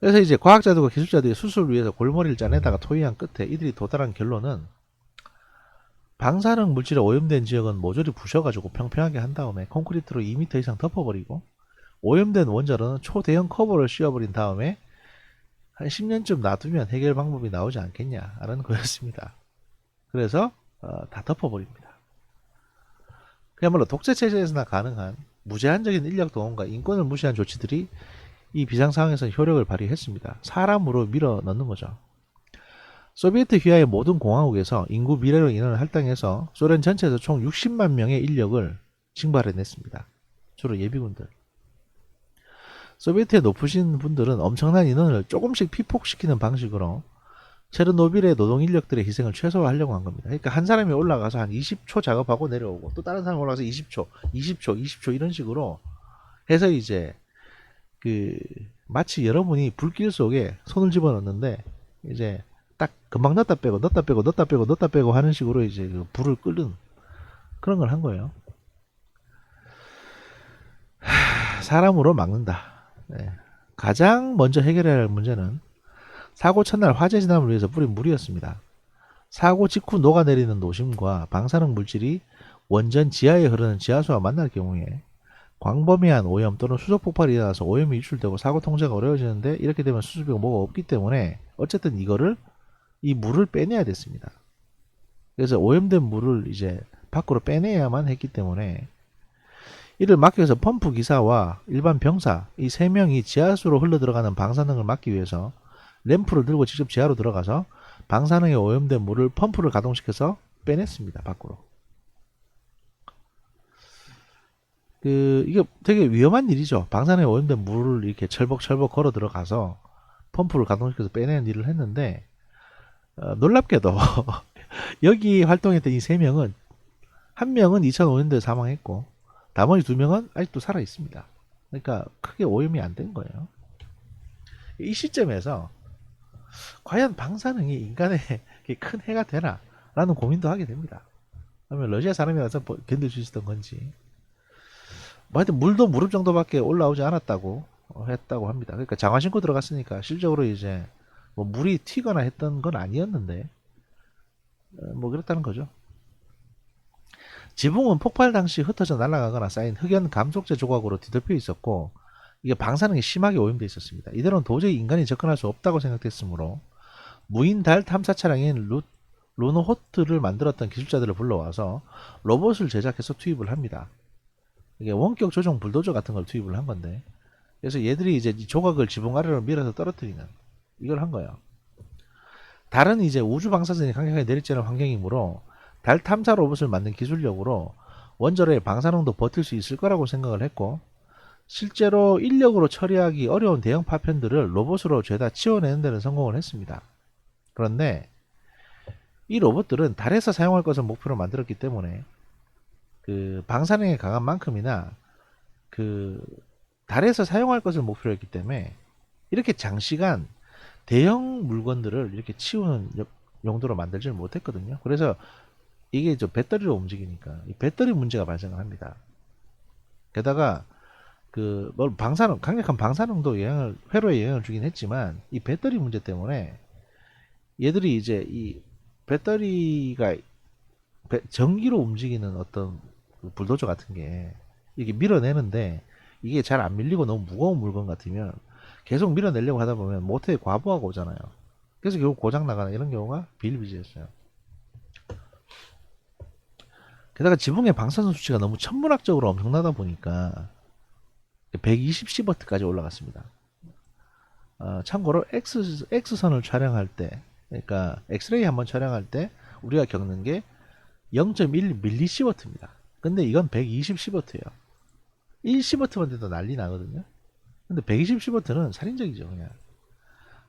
Speaker 1: 그래서 이제 과학자들과 기술자들이 수술을 위해서 골머리를 짜내다가 토의한 끝에 이들이 도달한 결론은 방사능 물질에 오염된 지역은 모조리 부셔가지고 평평하게 한 다음에 콘크리트로 2m 이상 덮어버리고 오염된 원자로는 초대형 커버를 씌워버린 다음에 한 10년쯤 놔두면 해결 방법이 나오지 않겠냐라는 거였습니다. 그래서 다 덮어버립니다. 그야말로 독재체제에서나 가능한 무제한적인 인력 동원과 인권을 무시한 조치들이 이 비상상황에서 효력을 발휘했습니다. 사람으로 밀어 넣는 거죠. 소비에트 휘하의 모든 공화국에서 인구 미래로 인한 할당해서 소련 전체에서 총 60만 명의 인력을 징발해냈습니다. 주로 예비군들. 소비에트에 높으신 분들은 엄청난 인원을 조금씩 피폭시키는 방식으로 체르노빌의 노동 인력들의 희생을 최소화하려고 한 겁니다. 그러니까 한 사람이 올라가서 한 20초 작업하고 내려오고 또 다른 사람이 올라가서 20초, 20초, 20초 이런 식으로 해서 이제 마치 여러분이 불길 속에 손을 집어넣는데 이제 딱 금방 넣었다 빼고 넣었다 빼고 넣었다 빼고 넣었다 빼고 하는 식으로 이제 불을 끄는 그런 걸 한 거예요. 사람으로 막는다. 네. 가장 먼저 해결해야 할 문제는 사고 첫날 화재 진압을 위해서 뿌린 물이었습니다. 사고 직후 녹아내리는 노심과 방사능 물질이 원전 지하에 흐르는 지하수와 만날 경우에 광범위한 오염 또는 수소 폭발이 일어나서 오염이 유출되고 사고 통제가 어려워지는데 이렇게 되면 수습이가 뭐가 없기 때문에 어쨌든 이 물을 빼내야 됐습니다. 그래서 오염된 물을 이제 밖으로 빼내야만 했기 때문에 이를 막기 위해서 펌프 기사와 일반 병사 이 3명이 지하수로 흘러들어가는 방사능을 막기 위해서 램프를 들고 직접 지하로 들어가서 방사능에 오염된 물을 펌프를 가동시켜서 빼냈습니다. 밖으로. 이게 되게 위험한 일이죠. 방사능에 오염된 물을 이렇게 철벅철벅 걸어 들어가서 펌프를 가동시켜서 빼내는 일을 했는데 놀랍게도 여기 활동했던 이 3명은 한 명은 2005년도에 사망했고 나머지 2명은 아직도 살아 있습니다. 그러니까 크게 오염이 안 된 거예요. 이 시점에서 과연 방사능이 인간에게 큰 해가 되나 라는 고민도 하게 됩니다. 그러면 러시아 사람이라서 견딜 수 있었던 건지 하여튼 물도 무릎 정도밖에 올라오지 않았다고 했다고 합니다. 그러니까 장화 신고 들어갔으니까 실적으로 이제 물이 튀거나 했던 건 아니었는데 그랬다는 거죠. 지붕은 폭발 당시 흩어져 날아가거나 쌓인 흑연 감속제 조각으로 뒤덮여 있었고 이게 방사능이 심하게 오염되어 있었습니다. 이대로는 도저히 인간이 접근할 수 없다고 생각됐으므로 무인 달 탐사 차량인 루노호트를 만들었던 기술자들을 불러와서 로봇을 제작해서 투입을 합니다. 이게 원격 조종 불도저 같은 걸 투입을 한 건데 그래서 얘들이 이제 이 조각을 지붕 아래로 밀어서 떨어뜨리는 이걸 한 거예요. 달은 이제 우주 방사선이 강력하게 내리쬐는 환경이므로 달 탐사 로봇을 만든 기술력으로 원자로의 방사능도 버틸 수 있을 거라고 생각을 했고, 실제로 인력으로 처리하기 어려운 대형 파편들을 로봇으로 죄다 치워내는 데는 성공을 했습니다. 그런데 이 로봇들은 달에서 사용할 것을 목표로 만들었기 때문에 그 방사능에 강한 만큼이나 그 달에서 사용할 것을 목표로 했기 때문에 이렇게 장시간 대형 물건들을 이렇게 치우는 용도로 만들지를 못했거든요. 그래서 이게 저 배터리로 움직이니까 이 배터리 문제가 발생을 합니다. 게다가 그 뭐 방사능, 강력한 방사능도 회로에 영향을 주긴 했지만 이 배터리 문제 때문에 얘들이 이제 이 배터리가 전기로 움직이는 어떤 그 불도저 같은 게 이게 밀어내는데 이게 잘 안 밀리고 너무 무거운 물건 같으면 계속 밀어내려고 하다 보면 모터에 과부하가 오잖아요. 그래서 결국 고장 나가는 이런 경우가 비일비재했어요. 게다가 지붕의 방사선 수치가 너무 천문학적으로 엄청나다 보니까 120시버트까지 올라갔습니다. 참고로 X선을 촬영할 때, 그러니까 엑스레이 한번 촬영할 때 우리가 겪는 게 0.1mSib입니다. 근데 이건 120시버트예요. 1시버트만 돼도 난리 나거든요. 근데 120시버트는 살인적이죠, 그냥.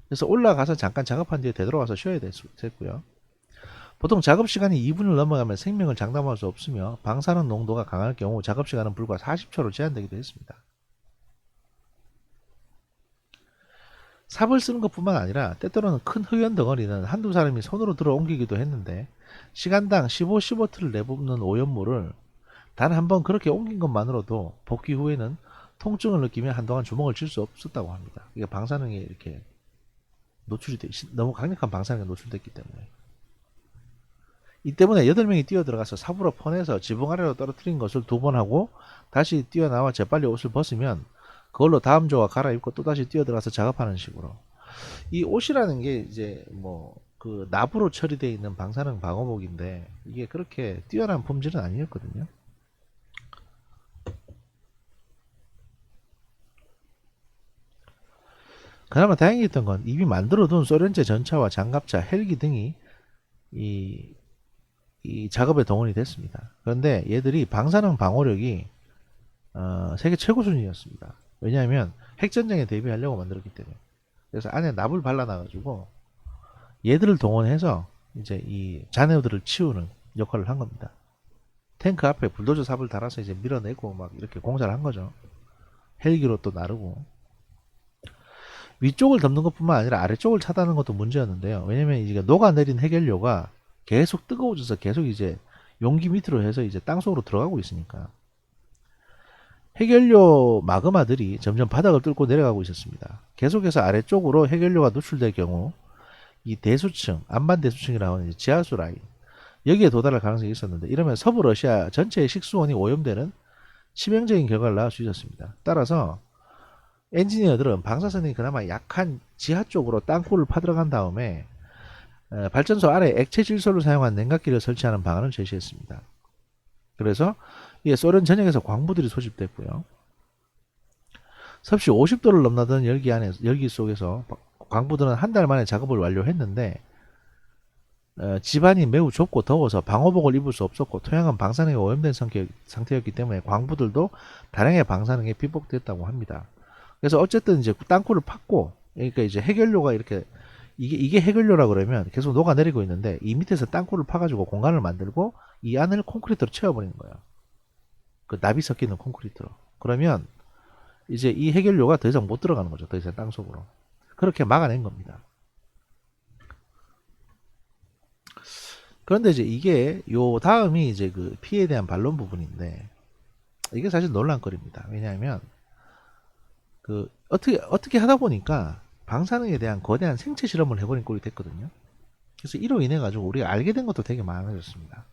Speaker 1: 그래서 올라가서 잠깐 작업한 뒤에 되돌아와서 쉬어야 됐고요. 보통 작업 시간이 2분을 넘어가면 생명을 장담할 수 없으며 방사능 농도가 강할 경우 작업 시간은 불과 40초로 제한되기도 했습니다. 삽을 쓰는 것뿐만 아니라 때때로는 큰 흑연 덩어리는 한두 사람이 손으로 들어 옮기기도 했는데 시간당 15시버트를 내뿜는 오염물을 단 한 번 그렇게 옮긴 것만으로도 복귀 후에는 통증을 느끼며 한동안 주먹을 쥘 수 없었다고 합니다. 이게 방사능에 이렇게 너무 강력한 방사능에 노출됐기 때문에. 이 때문에 8명이 뛰어 들어가서 삽으로 퍼내서 지붕 아래로 떨어뜨린 것을 2번 하고 다시 뛰어나와 재빨리 옷을 벗으면 그걸로 다음 조가 갈아입고 또다시 뛰어 들어가서 작업하는 식으로. 이 옷이라는 게 이제 뭐 그 납으로 처리되어 있는 방사능 방호복인데 이게 그렇게 뛰어난 품질은 아니었거든요. 그나마 다행이었던 건 이미 만들어둔 소련제 전차와 장갑차, 헬기 등이 이, 이 작업에 동원이 됐습니다. 그런데 얘들이 방사능 방호력이 세계 최고 수준이었습니다. 왜냐하면 핵전쟁에 대비하려고 만들었기 때문에. 그래서 안에 납을 발라놔가지고 얘들을 동원해서 이제 이 잔해들을 치우는 역할을 한 겁니다. 탱크 앞에 불도저 삽을 달아서 이제 밀어내고 막 이렇게 공사를 한 거죠. 헬기로 또 나르고. 위쪽을 덮는 것뿐만 아니라 아래쪽을 차단하는 것도 문제였는데요. 왜냐면 이제 녹아내린 해결료가 계속 뜨거워져서 계속 이제 용기 밑으로 해서 이제 땅속으로 들어가고 있으니까 해결료 마그마들이 점점 바닥을 뚫고 내려가고 있었습니다. 계속해서 아래쪽으로 해결료가 노출될 경우 이 대수층, 안반 대수층이라고 하는 지하수 라인 여기에 도달할 가능성이 있었는데 이러면 서부 러시아 전체의 식수원이 오염되는 치명적인 결과를 낳을 수 있었습니다. 따라서 엔지니어들은 방사선이 그나마 약한 지하 쪽으로 땅굴을 파들어간 다음에 발전소 아래 액체 질소를 사용한 냉각기를 설치하는 방안을 제시했습니다. 그래서 이게 소련 전역에서 광부들이 소집됐고요. 섭씨 50도를 넘나드는 열기 속에서 광부들은 한 달 만에 작업을 완료했는데 집안이 매우 좁고 더워서 방호복을 입을 수 없었고 토양은 방사능에 오염된 상태였기 때문에 광부들도 다량의 방사능에 피복됐다고 합니다. 그래서 어쨌든 이제 땅굴을 팠고 그러니까 이제 해결료가 이렇게 이게 해결료라 그러면 계속 녹아내리고 있는데 이 밑에서 땅굴을 파가지고 공간을 만들고 이 안을 콘크리트로 채워버리는 거예요. 그 납이 섞이는 콘크리트로. 그러면 이제 이 해결료가 더 이상 못 들어가는 거죠. 더 이상 땅속으로. 그렇게 막아낸 겁니다. 그런데 이제 이게 요 다음이 이제 그 피해에 대한 반론 부분인데 이게 사실 논란거리입니다. 왜냐하면 그 어떻게 하다 보니까 방사능에 대한 거대한 생체 실험을 해버린 꼴이 됐거든요. 그래서 이로 인해 가지고 우리가 알게 된 것도 되게 많아졌습니다.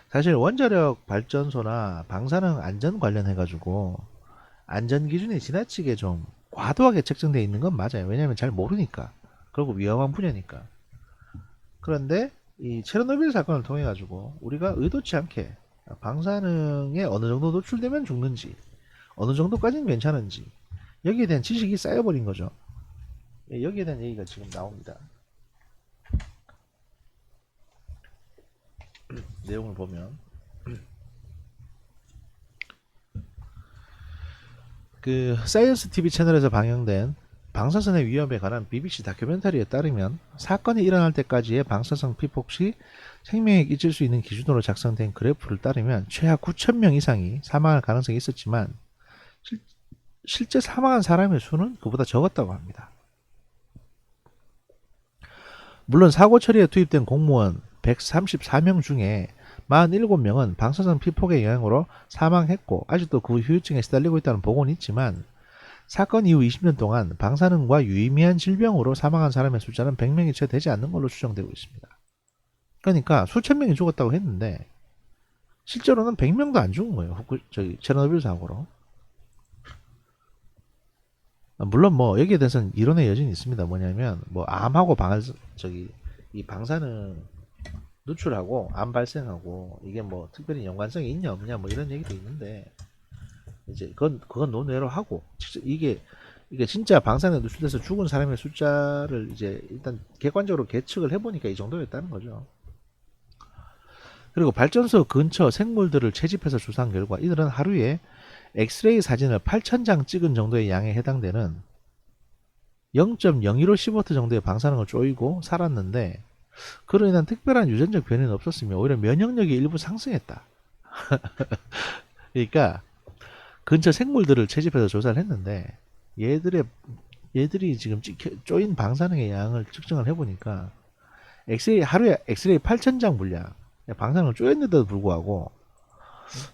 Speaker 1: 사실 원자력 발전소나 방사능 안전 관련해 가지고 안전 기준이 지나치게 좀 과도하게 책정되어 있는 건 맞아요. 왜냐하면 잘 모르니까. 그리고 위험한 분야니까. 그런데 이 체르노빌 사건을 통해 가지고 우리가 의도치 않게 방사능에 어느 정도 노출되면 죽는지 어느 정도까지는 괜찮은지 여기에 대한 지식이 쌓여버린 거죠. 여기에 대한 얘기가 지금 나옵니다. 내용을 보면 그 사이언스 TV 채널에서 방영된 방사선의 위험에 관한 BBC 다큐멘터리에 따르면 사건이 일어날 때까지의 방사선 피폭 시 생명에 끼칠 수 있는 기준으로 작성된 그래프를 따르면 최하 9,000명 이상이 사망할 가능성이 있었지만 실제 사망한 사람의 수는 그보다 적었다고 합니다. 물론 사고 처리에 투입된 공무원 134명 중에 47명은 방사선 피폭의 영향으로 사망했고 아직도 그 후유증에 시달리고 있다는 보고는 있지만 사건 이후 20년 동안 방사능과 유의미한 질병으로 사망한 사람의 숫자는 100명이 채 되지 않는 걸로 추정되고 있습니다. 그러니까 수천 명이 죽었다고 했는데 실제로는 100명도 안 죽은 거예요. 체르노빌 사고로. 물론 뭐 여기에 대해서는 이론의 여진이 있습니다. 뭐냐면 뭐 암하고 이 방사능 누출하고 암 발생하고 이게 뭐 특별히 연관성이 있냐 없냐 뭐 이런 얘기도 있는데 이제 그건 논외로 하고 이게 진짜 방사능 누출돼서 죽은 사람의 숫자를 이제 일단 객관적으로 계측을 해보니까 이 정도였다는 거죠. 그리고 발전소 근처 생물들을 채집해서 조사한 결과 이들은 하루에 엑스레이 사진을 8,000장 찍은 정도의 양에 해당되는 0.015 정도의 방사능을 쪼이고 살았는데 그로 인한 특별한 유전적 변이는 없었으며 오히려 면역력이 일부 상승했다. 그러니까 근처 생물들을 채집해서 조사를 했는데 얘들이 지금 쪼인 방사능의 양을 측정을 해보니까 하루에 엑스레이 8,000장 분량 방사능을 쪼였는데도 불구하고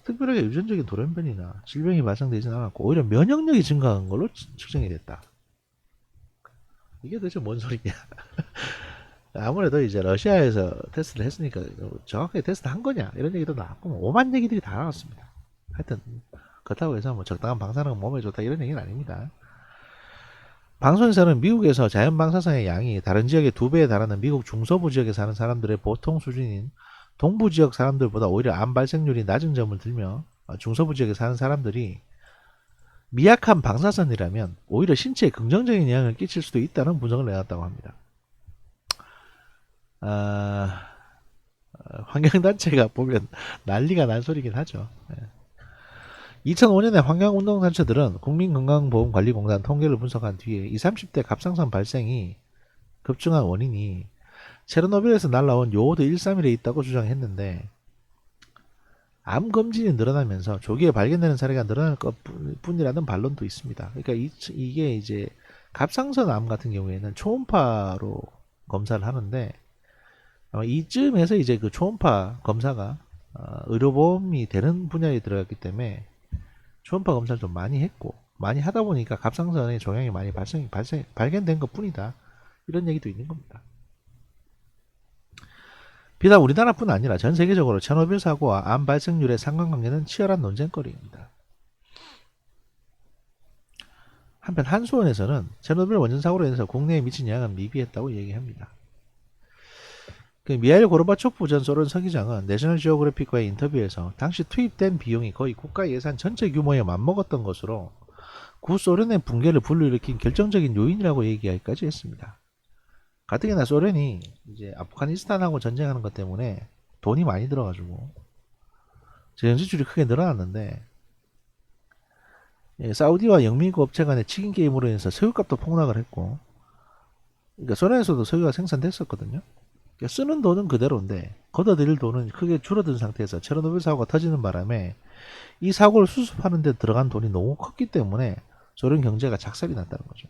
Speaker 1: 특별하게 유전적인 돌연변이나 질병이 발생되지는 않았고 오히려 면역력이 증가한 걸로 측정이 됐다. 이게 도대체 뭔 소리냐? 아무래도 이제 러시아에서 테스트를 했으니까 정확하게 테스트 한 거냐 이런 얘기도 나왔고 뭐 오만 얘기들이 다 나왔습니다. 하여튼 그렇다고 해서 뭐 적당한 방사능은 몸에 좋다 이런 얘기는 아닙니다. 방송에서는 미국에서 자연 방사선의 양이 다른 지역의 2배에 달하는 미국 중서부 지역에 사는 사람들의 보통 수준인 동부 지역 사람들보다 오히려 암 발생률이 낮은 점을 들며 중서부 지역에 사는 사람들이 미약한 방사선이라면 오히려 신체에 긍정적인 영향을 끼칠 수도 있다는 분석을 내놨다고 합니다. 환경단체가 보면 난리가 난 소리긴 하죠. 2005년에 환경운동단체들은 국민건강보험관리공단 통계를 분석한 뒤에 20, 30대 갑상선 발생이 급증한 원인이 체르노빌에서 날라온 요오드 131에 있다고 주장했는데 암 검진이 늘어나면서 조기에 발견되는 사례가 늘어날 것 뿐이라는 반론도 있습니다. 그러니까 이게 이제 갑상선 암 같은 경우에는 초음파로 검사를 하는데 이쯤에서 이제 그 초음파 검사가 의료보험이 되는 분야에 들어갔기 때문에 초음파 검사를 좀 많이 했고 많이 하다 보니까 갑상선의 종양이 많이 발견된 것 뿐이다. 이런 얘기도 있는 겁니다. 비단 우리나라뿐 아니라 전 세계적으로 체르노빌 사고와 암 발생률의 상관관계는 치열한 논쟁거리입니다. 한편 한수원에서는 체르노빌 원전 사고로 인해서 국내에 미친 영향은 미비했다고 얘기합니다. 미하일 고르바초프 전 소련 서기장은 내셔널 지오그래픽과의 인터뷰에서 당시 투입된 비용이 거의 국가 예산 전체 규모에 맞먹었던 것으로 구소련의 붕괴를 불러일으킨 결정적인 요인이라고 얘기하기까지 했습니다. 가뜩이나 소련이 이제 아프가니스탄하고 전쟁하는 것 때문에 돈이 많이 들어가지고 재정 지출이 크게 늘어났는데 사우디와 영미국 업체 간의 치킨 게임으로 인해서 석유값도 폭락을 했고 그러니까 소련에서도 석유가 생산됐었거든요. 그러니까 쓰는 돈은 그대로인데 걷어들일 돈은 크게 줄어든 상태에서 체르노빌 사고가 터지는 바람에 이 사고를 수습하는 데 들어간 돈이 너무 컸기 때문에 소련 경제가 작살이 났다는 거죠.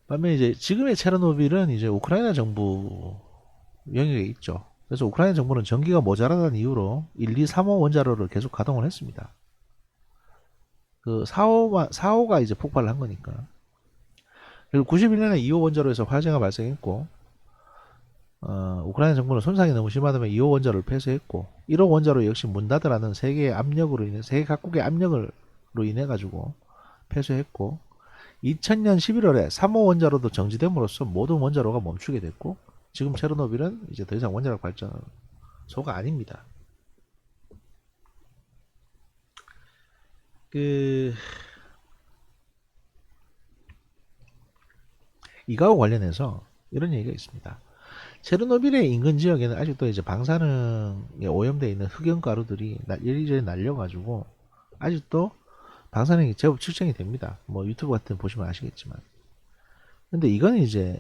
Speaker 1: 반면에 이제 지금의 체르노빌은 이제 우크라이나 정부 영역에 있죠. 그래서 우크라이나 정부는 전기가 모자라다는 이유로 1, 2, 3호 원자로를 계속 가동을 했습니다. 그 4호가 이제 폭발을 한 거니까. 그리고 91년에 2호 원자로에서 화재가 발생했고, 우크라이나 정부는 손상이 너무 심하다면 2호 원자로를 폐쇄했고, 1호 원자로 역시 문 닫으라는 세계 각국의 압력으로 인해 가지고 폐쇄했고, 2000년 11월에 3호 원자로도 정지됨으로써 모든 원자로가 멈추게 됐고 지금 체르노빌은 이제 더 이상 원자력 발전소가 아닙니다. 이거와 관련해서 이런 얘기가 있습니다. 체르노빌의 인근 지역에는 아직도 이제 방사능에 오염되어 있는 흑연가루들이 이리저리 날려가지고 아직도 방사능이 제법 측정이 됩니다. 뭐 유튜브 같은 거 보시면 아시겠지만. 근데 이건 이제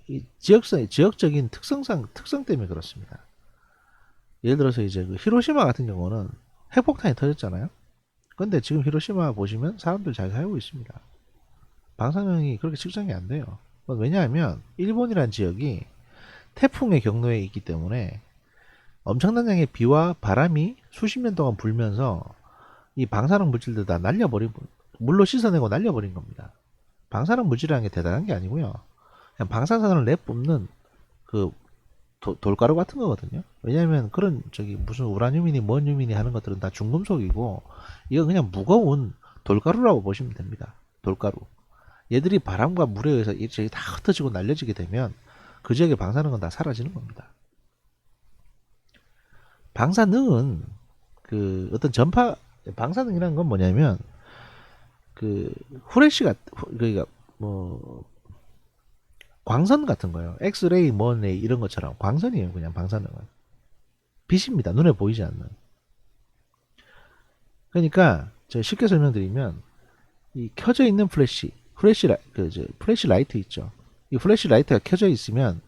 Speaker 1: 이 지역적인 특성 때문에 그렇습니다. 예를 들어서 이제 그 히로시마 같은 경우는 핵폭탄이 터졌잖아요. 근데 지금 히로시마 보시면 사람들 잘 살고 있습니다. 방사능이 그렇게 측정이 안 돼요. 왜냐하면 일본이란 지역이 태풍의 경로에 있기 때문에 엄청난 양의 비와 바람이 수십 년 동안 불면서 이 방사능 물질들 다 날려버리고 물로 씻어내고 날려버린 겁니다. 방사능 물질이라는 게 대단한 게 아니고요. 그냥 방사선을 내뿜는 그 돌가루 같은 거거든요. 왜냐하면 그런 무슨 우라늄이니 뭐늄이니 하는 것들은 다 중금속이고 이건 그냥 무거운 돌가루라고 보시면 됩니다. 돌가루. 얘들이 바람과 물에 의해서 이렇게 다 흩어지고 날려지게 되면 그 지역의 방사능은 다 사라지는 겁니다. 방사능은 그 어떤 방사능이라는 건 뭐냐면 그 후레쉬가 그러니까 뭐 광선 같은 거예요. 엑스레이 뭐네 이런 것처럼 광선이에요. 그냥 방사능은 빛입니다. 눈에 보이지 않는. 그러니까 제가 쉽게 설명드리면 이 켜져 있는 플래시 라이트 있죠. 이 플래시 라이트가 켜져 있으면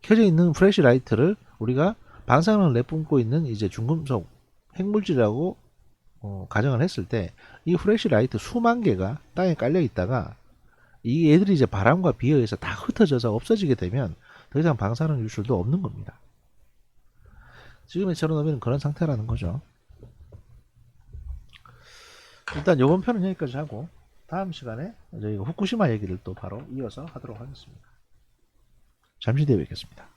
Speaker 1: 켜져 있는 플래시 라이트를 우리가 방사능을 내뿜고 있는 이제 중금속 핵물질이라고 가정을 했을 때 이 플래시 라이트 수만 개가 땅에 깔려 있다가 이 애들이 이제 바람과 비에 의해서 다 흩어져서 없어지게 되면 더 이상 방사능 유출도 없는 겁니다. 지금의 체르노빌은 그런 상태라는 거죠. 일단 이번 편은 여기까지 하고 다음 시간에 저희가 후쿠시마 얘기를 또 바로 이어서 하도록 하겠습니다. 잠시 뒤에 뵙겠습니다.